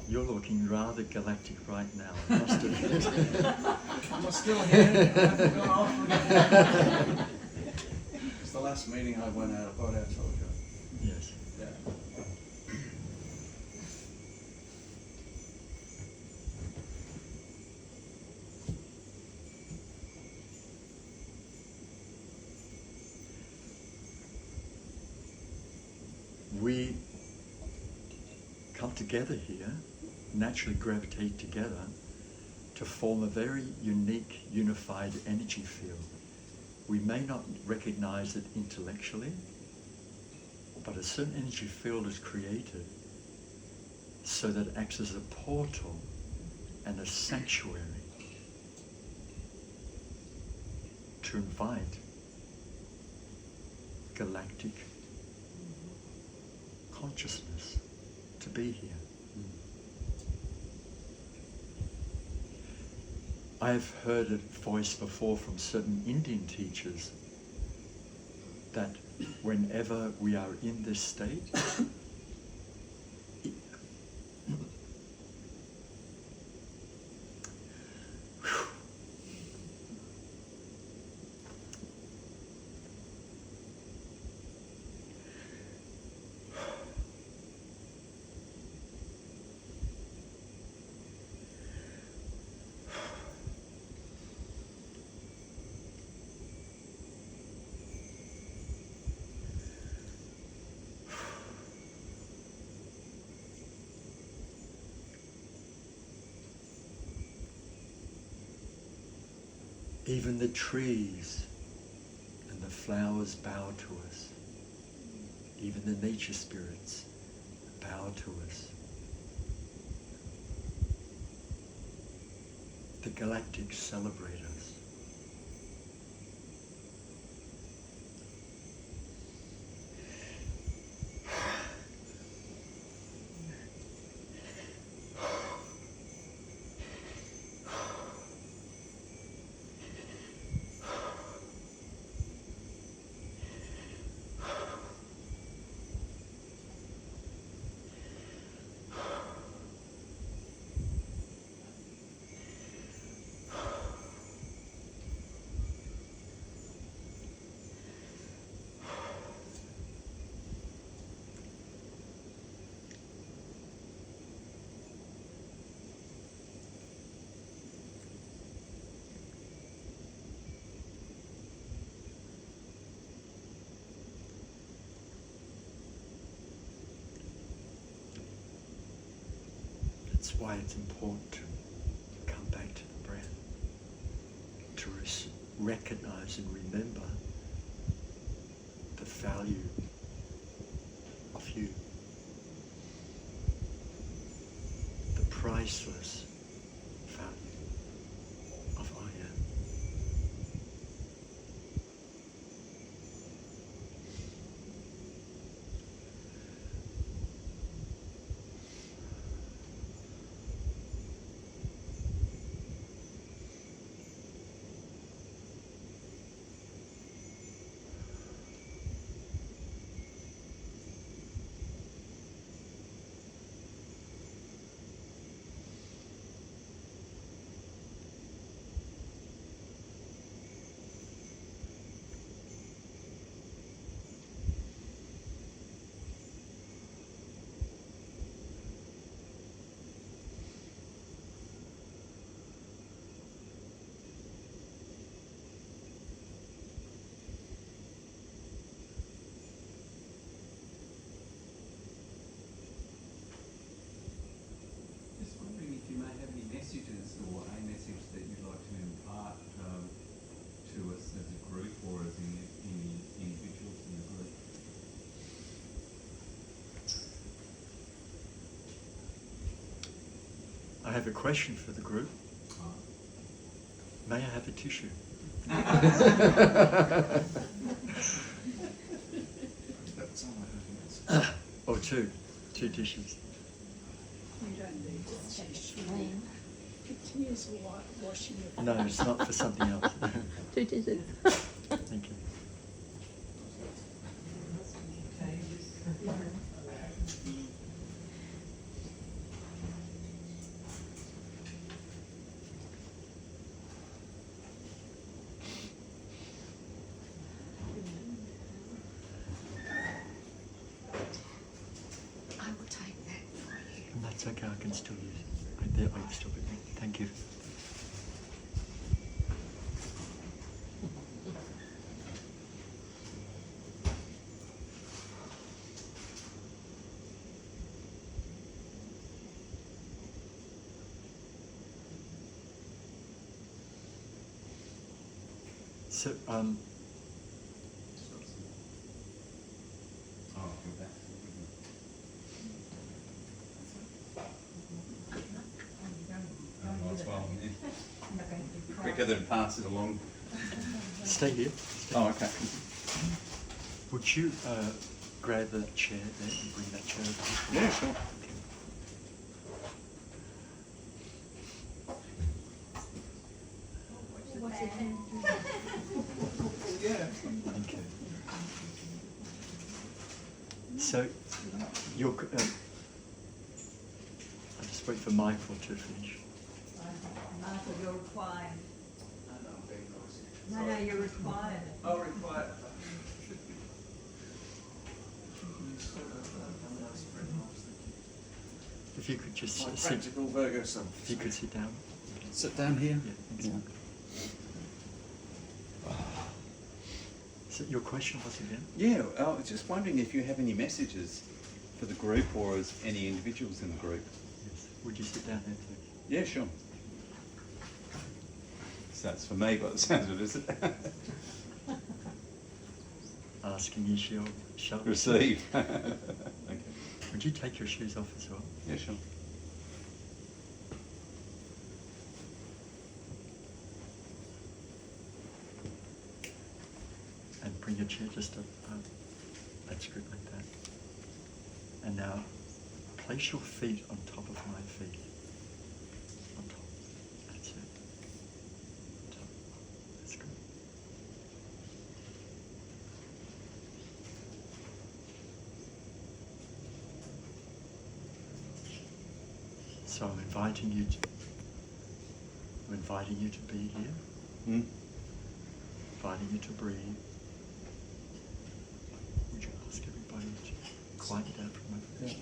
You're looking rather galactic right now, I must admit. Am I still here? I haven't gone off again. It's the last meeting I went out, I thought I told you. Yes. Yeah. We come together here, naturally gravitate together to form a very unique, unified energy field. We may not recognize it intellectually, but a certain energy field is created so that it acts as a portal and a sanctuary to invite galactic consciousness to be here. I've heard it voiced before from certain Indian teachers that whenever we are in this state, Even the trees and the flowers bow to us. Even the nature spirits bow to us. The galactics celebrate us. That's why it's important to come back to the breath, to recognize and remember the value of you, the priceless value of I am. Just wondering if you may have any messages or a message that you'd like to impart to us as a group or as individuals in the group. I have a question for the group. May I have a tissue? That's all I have. Or two tissues. You don't need to continuous washing your No, it's not for something else. Two tissues. Thank you. I will take that for you. And that's okay, I can still use it. I still be. Thank you. So, Oh, you're back. Might as well, yeah. Quicker than passes along. stay here. Oh, okay. Would you grab that chair there and bring that chair over? Yeah, sure. What's it then? Yeah. Thank you. So, you're, I'll just wait for Michael to finish. Michael, you're required. I know, I'm being noisy. No, you're required. Oh, required. If you could just My sit, practical Virgo son. if you could sit down. Sit down here. Yeah, thanks. So your question was again? Yeah, I was just wondering if you have any messages for the group or as any individuals in the group. Yes. Would you sit down there, please? Yeah, sure. That's for me by the sounds of it, is it? Asking you shall Receive. Okay. Would you take your shoes off as well? Yeah, sure. And bring your chair just up. That's good, like that. And now, place your feet on top of my feet. On top. That's it. On top. That's good. So I'm inviting you to be here. Inviting you to breathe. Would you ask everybody to quiet down for a moment? Yeah.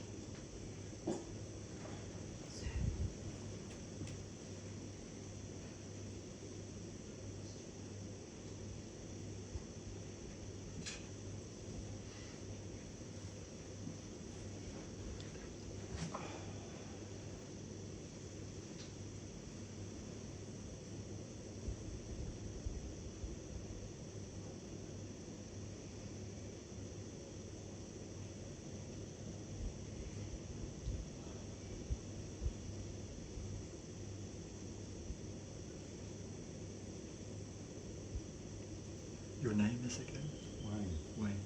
Your name is again? Wayne. Wayne.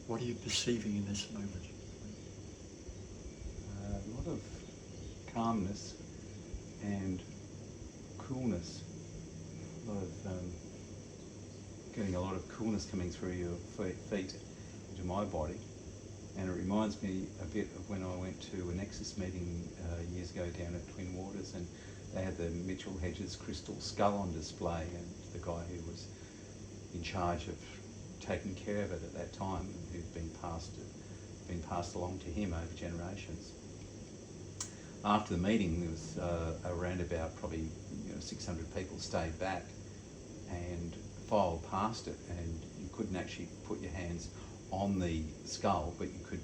What are you perceiving in this moment? A lot of calmness and coolness. A lot of getting a lot of coolness coming through your feet into my body, and it reminds me a bit of when I went to a Nexus meeting years ago down at Twin Waters, and they had the Mitchell Hedges crystal skull on display, and the guy who was in charge of taking care of it at that time, who'd been passed along to him over generations. After the meeting, there was around about probably 600 people stayed back and filed past it, and you couldn't actually put your hands on the skull, but you could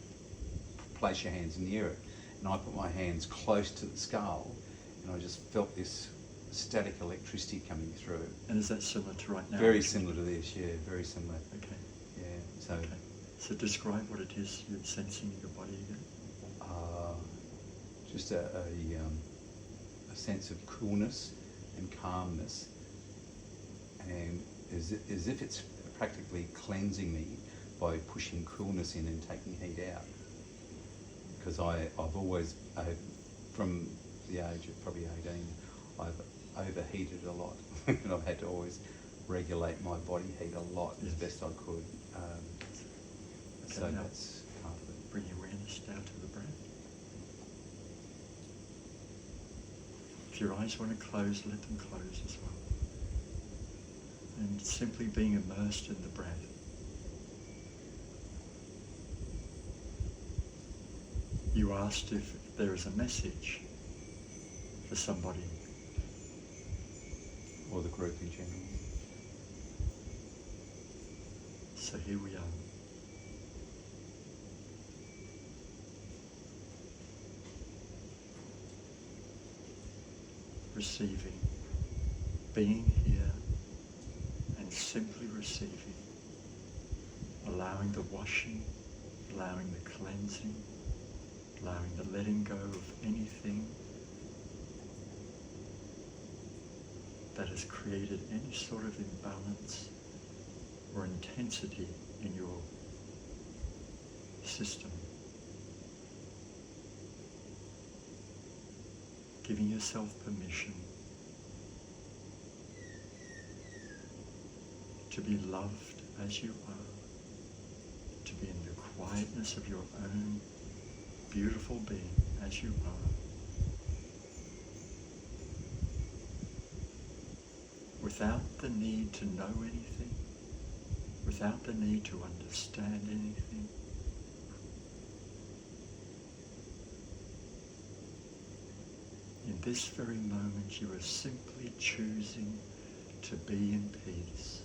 place your hands near it. And I put my hands close to the skull, and I just felt this static electricity coming through. And is that similar to right now? Very similar to this, yeah, very similar. Okay. Yeah, so... Okay. So describe what it is you're sensing in your body again. Just a sense of coolness and calmness, and as if it's practically cleansing me by pushing coolness in and taking heat out. Because I've always, from the age of probably 18, I've overheated a lot, and I've had to always regulate my body heat a lot as best I could. So now that's part of it. Bring your awareness down to the breath. If your eyes want to close, let them close as well. And simply being immersed in the breath. You asked if there is a message for somebody. Or the group in general. So here we are. Receiving, being here and simply receiving, allowing the washing, allowing the cleansing, allowing the letting go of anything that has created any sort of imbalance or intensity in your system. Giving yourself permission to be loved as you are, to be in the quietness of your own beautiful being as you are, without the need to know anything, without the need to understand anything. In this very moment, you are simply choosing to be in peace.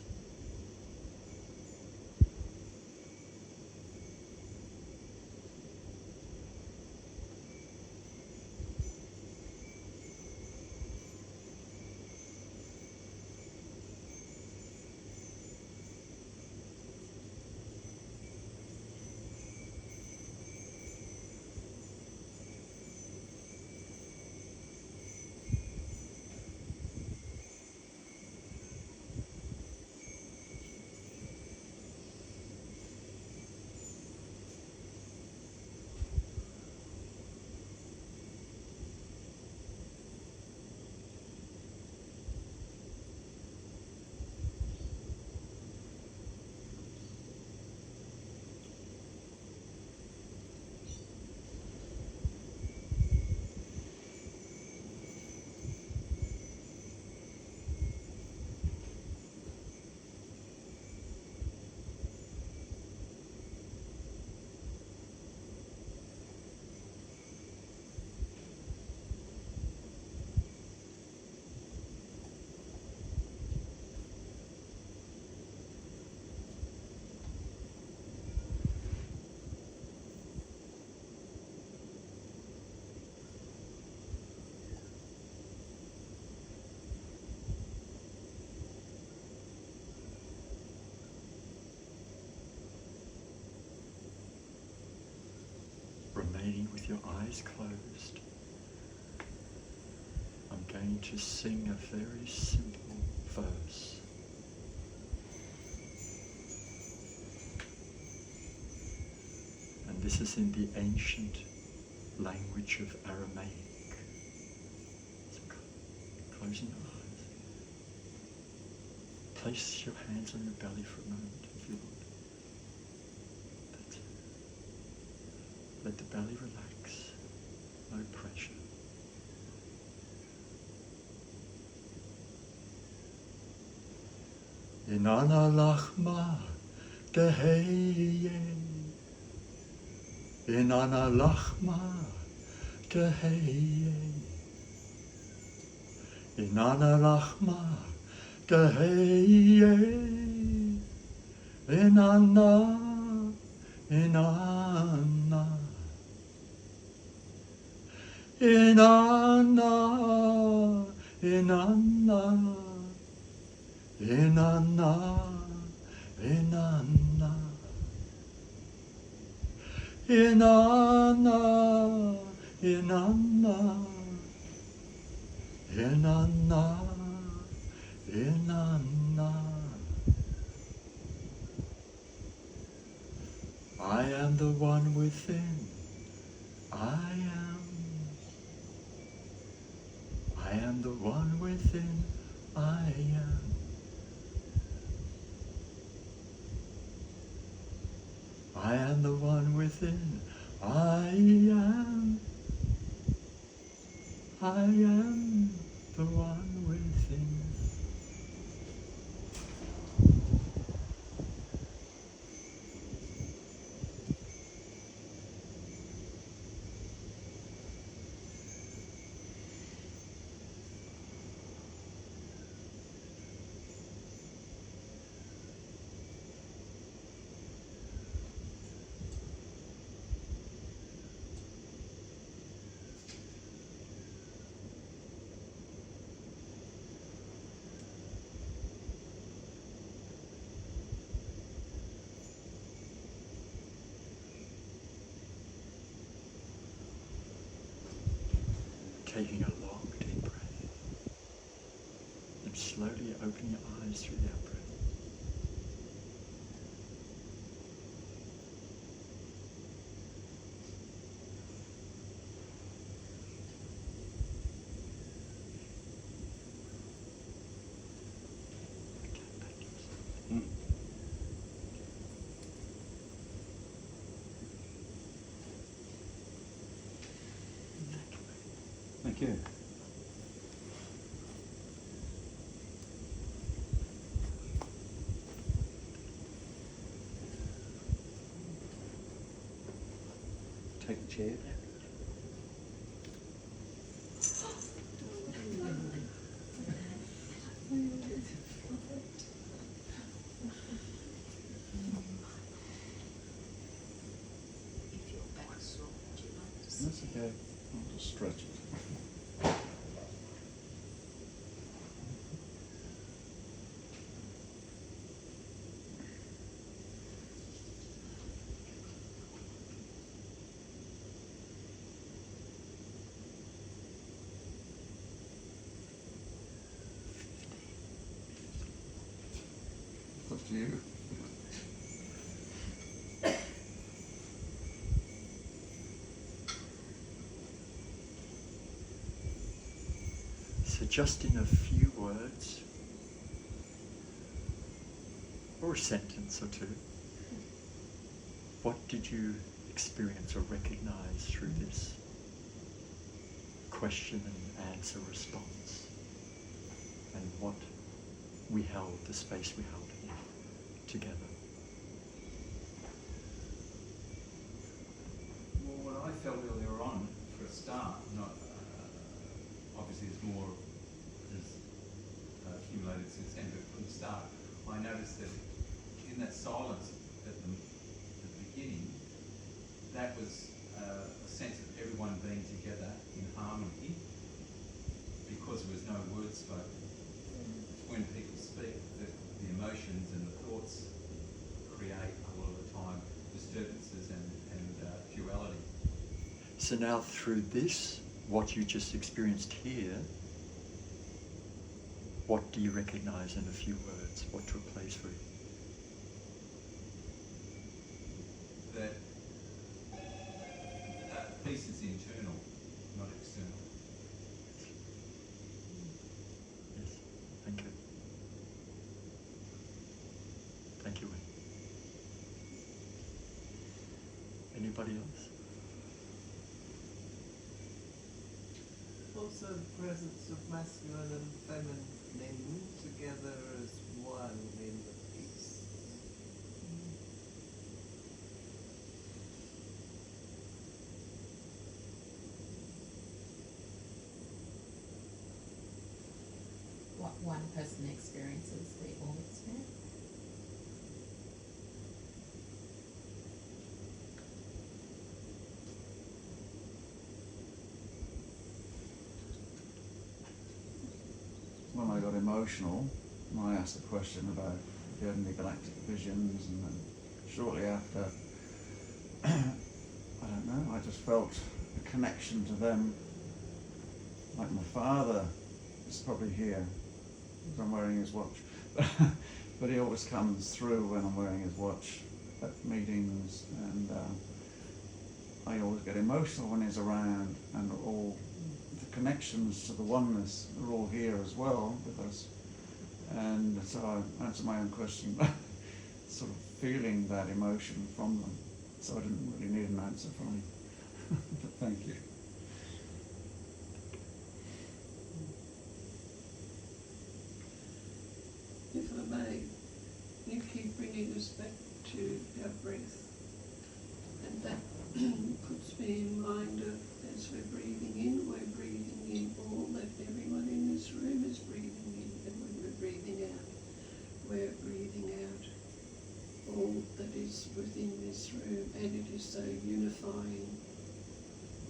meditating with your eyes closed, I'm going to sing a very simple verse. And this is in the ancient language of Aramaic. So closing your eyes. Place your hands on your belly for a moment, if you would. That's it. Let the belly relax. No pressure. Inana lachma teheye. Inana lachma teheye. Inana lachma teheye. Inana, inana. Inana, inana. Inanna, inanna, inanna, inanna, inanna, inanna. I am the one within. I am the one within. I am. I am the one within. I am the one within. Taking a long, deep breath and slowly opening your eyes through the out breath. Thank you. Take the chair. If your back's sore, would you like to That's okay. I'll just stretch it. Up to you. So just in a few words, or a sentence or two, what did you experience or recognize through this question and answer response? And what we held, the space we held here together? Well, what I felt earlier on, for a start, not obviously it's more has accumulated since then, but from the start, I noticed that in that silence at the beginning, that was a sense of everyone being together in harmony because there was no words spoken. It's when people speak that the emotions and the thoughts create a lot of the time disturbances and duality. So now through this, what you just experienced here, what do you recognize in a few words? What took place for you? That peace is internal, not external. Yes, thank you. Thank you, Wayne. Anybody else? Also the presence of masculine and feminine together as one in the peace. What one person experiences, we all experience. When I got emotional, I asked a question about if you had any galactic visions, and then shortly after, I don't know, I just felt a connection to them. Like my father is probably here, because I'm wearing his watch. But he always comes through when I'm wearing his watch at meetings, and I always get emotional when he's around, and all the connections to the oneness are all here as well with us. And so I answered my own question, sort of feeling that emotion from them. So I didn't really need an answer from him. But thank you. If I may, you keep bringing us back to our breath, and that puts me in mind of, as we're breathing in all that everyone in this room is breathing in, and when we're breathing out, we're breathing out all that is within this room, and it is so unifying,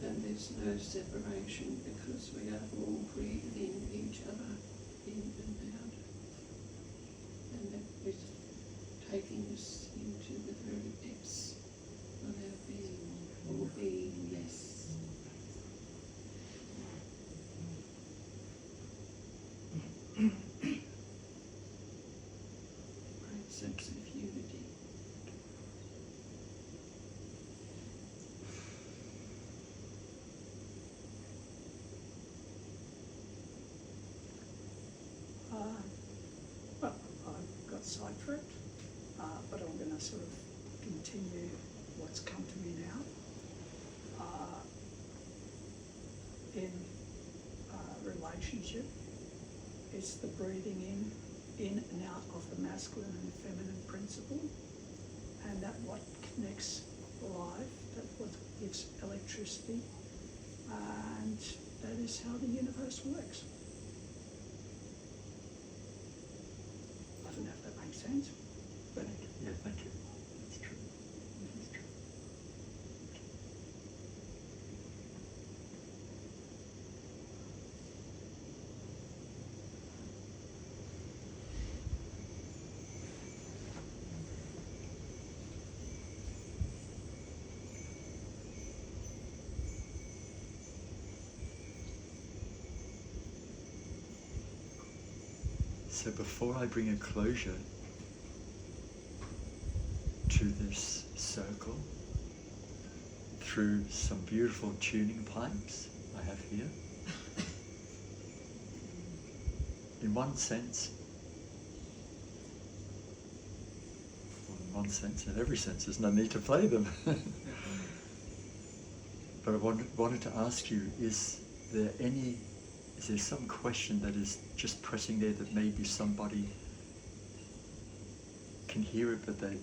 and there's no separation because we are all breathing each other in and out. And that is taking us into the very depths of our being, or beingness. Great sense of unity. Well, I've got sidetracked, but I'm going to sort of continue what's come to me now. In relationship, it's the breathing in and out of the masculine and feminine principle, and that what connects life, that what gives electricity, and that is how the universe works. I don't know if that makes sense, but Yeah, thank you. That's true. That's true. So before I bring a closure to this circle through some beautiful tuning pipes I have here, in one sense, in every sense, there's no need to play them. But I wanted to ask you, is there some question that is just pressing there that maybe somebody can hear it but they're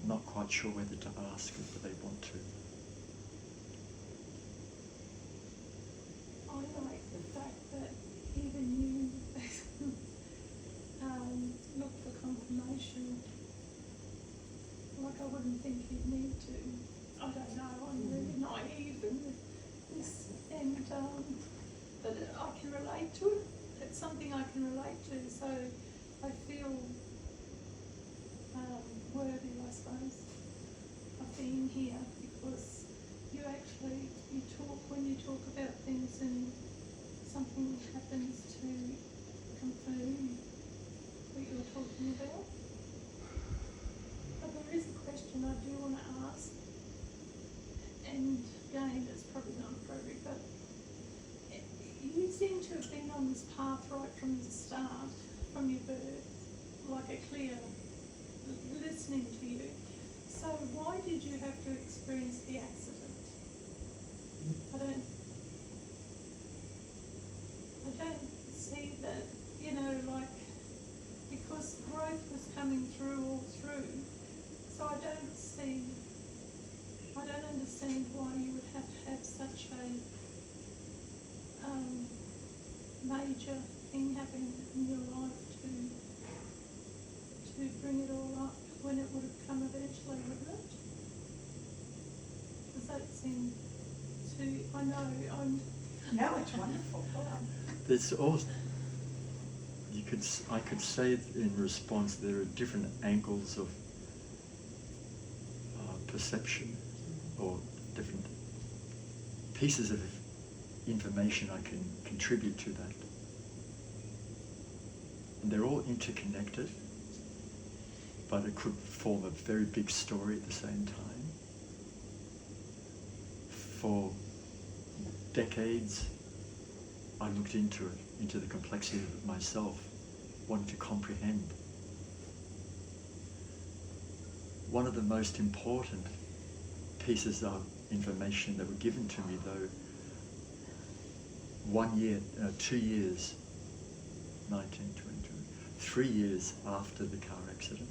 not quite sure whether to ask it, but they want to? I like the fact that even you look for confirmation. Like I wouldn't think you'd need to. I don't know, I'm really naive in this, and but I can relate to it. It's something I can relate to, so I feel worthy, I suppose, of being here, because you talk to have been on this path right from the start, from your birth, like a clear listening to you. So why did you have to experience the accident? I don't see that, you know, like, because growth was coming through all through. So I don't understand why you would have to have such a major thing happen in your life to bring it all up when it would have come eventually, wouldn't it? Does that seem to, I know, No, it's wonderful. There's also, I could say in response, there are different angles of perception, or different pieces of information I can contribute to that. And they're all interconnected, but it could form a very big story at the same time. For decades, I looked into it, into the complexity of it myself, wanting to comprehend. One of the most important pieces of information that were given to me, though, 2 years, 3 years after the car accident,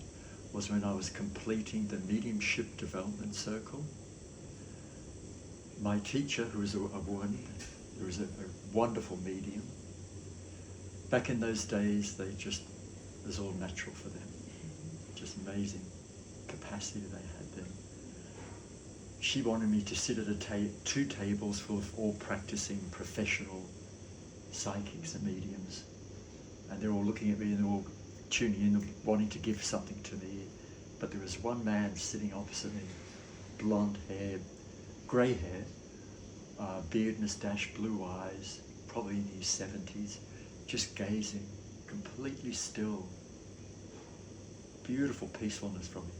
was when I was completing the mediumship development circle. My teacher, who was a woman, who was a wonderful medium, back in those days, it was all natural for them. Just amazing capacity they had then. She wanted me to sit at two tables full of all practicing professional psychics and mediums. And they're all looking at me and they're all tuning in, wanting to give something to me. But there was one man sitting opposite me, blonde hair, grey hair, beard, moustache, blue eyes, probably in his 70s, just gazing, completely still. Beautiful peacefulness from him.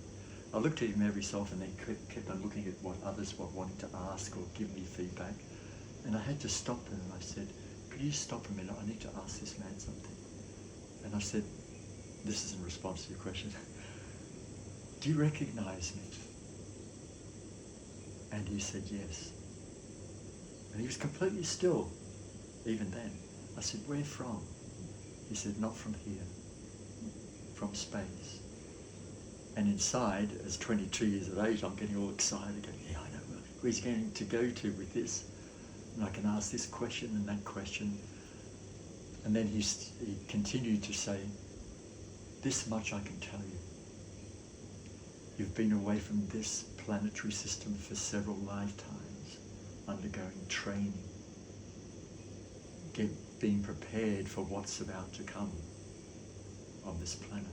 I looked at him every so often, and they kept on looking at what others were wanting to ask or give me feedback. And I had to stop them, and I said, could you stop a minute? I need to ask this man something. And I said, this is in response to your question, do you recognize me? And he said, yes. And he was completely still, even then. I said, where from? He said, not from here, from space. And inside, as 22 years of age, I'm getting all excited, going, yeah, I know where he's going to go to with this. And I can ask this question and that question. And then he continued to say, this much I can tell you. You've been away from this planetary system for several lifetimes, undergoing training, being prepared for what's about to come on this planet.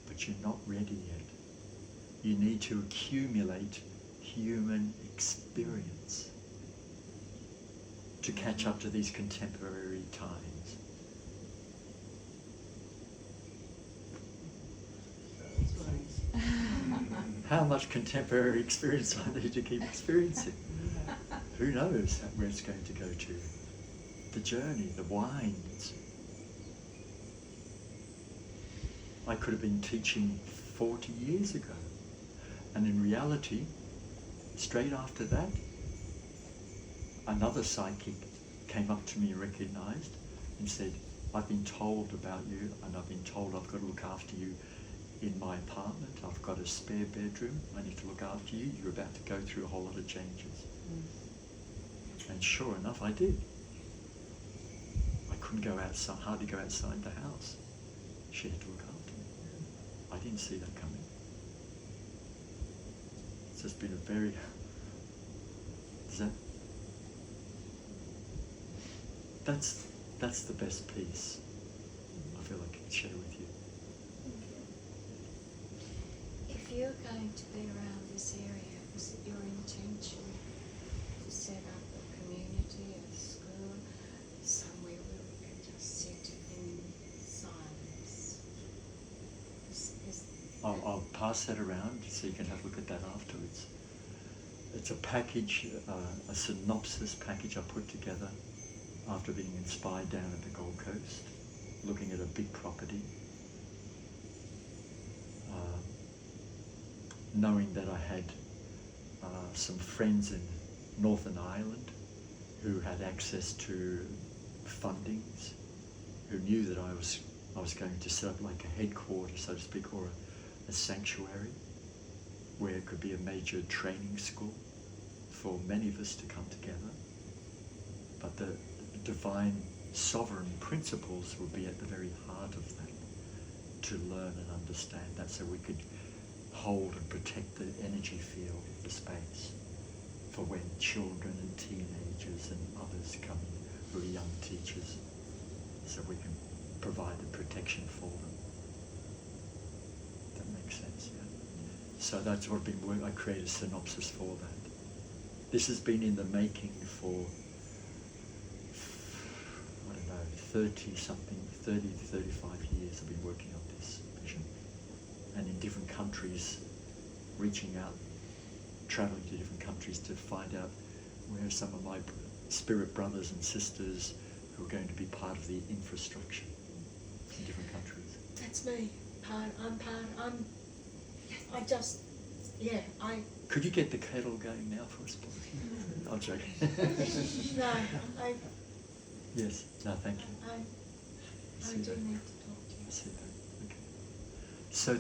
But you're not ready yet. You need to accumulate human experience to catch up to these contemporary times. How much contemporary experience I need to keep experiencing? Who knows where it's going to go to? The journey, the winds. I could have been teaching 40 years ago. And in reality, straight after that, another psychic came up to me, recognized, and said, I've been told about you, and I've been told I've got to look after you in my apartment. I've got a spare bedroom. I need to look after you. You're about to go through a whole lot of changes. And sure enough, I did. I couldn't go outside, hardly go outside the house. She had to look after me. I didn't see that coming. It's just been a very... That's the best piece I feel I can share with you. If you're going to be around this area, is it your intention to set up a community, a school, somewhere where we can just sit in silence? I'll pass that around so you can have a look at that afterwards. It's a package, a synopsis package I put together after being inspired down at the Gold Coast, looking at a big property, knowing that I had some friends in Northern Ireland who had access to fundings, who knew that I was going to set up like a headquarters, so to speak, or a sanctuary where it could be a major training school for many of us to come together. But the divine sovereign principles would be at the very heart of that, to learn and understand that, so we could hold and protect the energy field of the space for when children and teenagers and others come in who are young teachers, so we can provide the protection for them. That makes sense, yeah? So that's what I've been working. I created a synopsis for that. This has been in the making for, I don't know, 30 to 35 years I've been working on this vision. And in different countries, reaching out, traveling to different countries to find out where some of my spirit brothers and sisters who are going to be part of the infrastructure in different countries. That's me. Could you get the kettle going now for us, please? I'm joking. No, Yes, no, thank you. I See do that. need to talk to I you. see that. Okay. So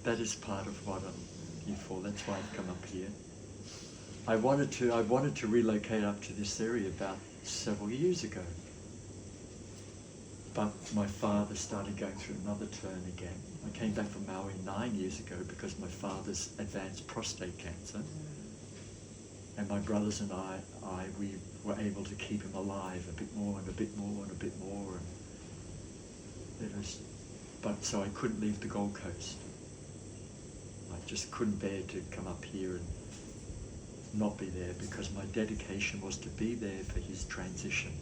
that is part of what I'm here for. That's why I've come up here. I wanted to relocate up to this area about several years ago. But my father started going through another turn again. I came back from Maui 9 years ago because my father's advanced prostate cancer. And my brothers and we were able to keep him alive a bit more and a bit more and a bit more. And so I couldn't leave the Gold Coast. I just couldn't bear to come up here and not be there, because my dedication was to be there for his transition.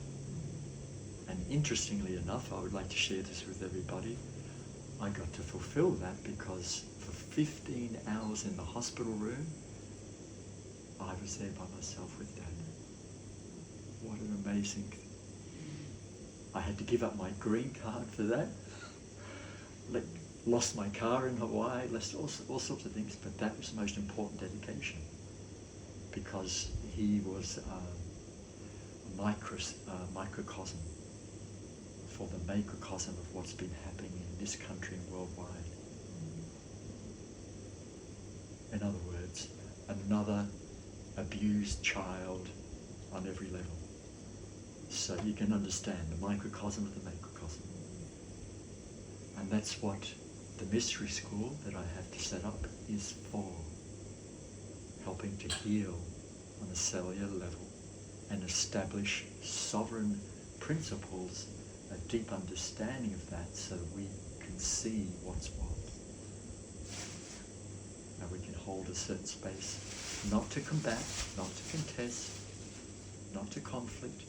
And interestingly enough, I would like to share this with everybody, I got to fulfill that, because for 15 hours in the hospital room, I was there by myself with Dad. What an amazing thing. I had to give up my green card for that. Lost my car in Hawaii, lost all sorts of things, but that was the most important dedication, because he was a microcosm for the macrocosm of what's been happening in this country and worldwide. In other words, another abused child on every level. So you can understand the microcosm of the macrocosm. And that's what the mystery school that I have to set up is for. Helping to heal on a cellular level and establish sovereign principles, a deep understanding of that, so we can see what's what. And we can hold a certain space, not to combat, not to contest, not to conflict,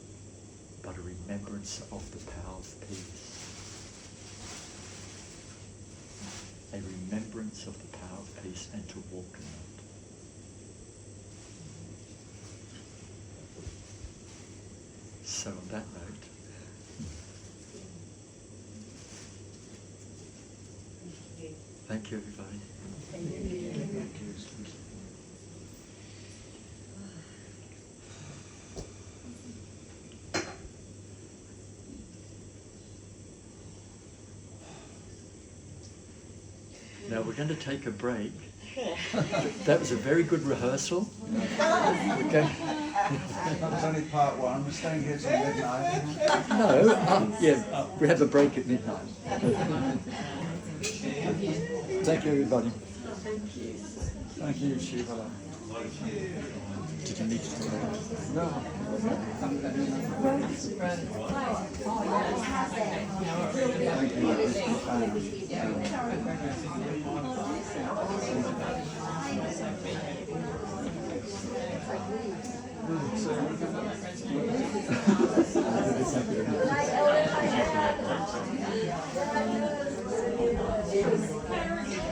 but a remembrance of the power of peace. A remembrance of the power of peace, and to walk in that. So on that note, thank you everybody. Thank you. Now we're going to take a break. That was a very good rehearsal. Okay. That was only part one. We're staying here till midnight. No, yeah, we have a break at midnight. Thank you everybody. Thank you, Shivallah. Did you need to do that? No. Thank you.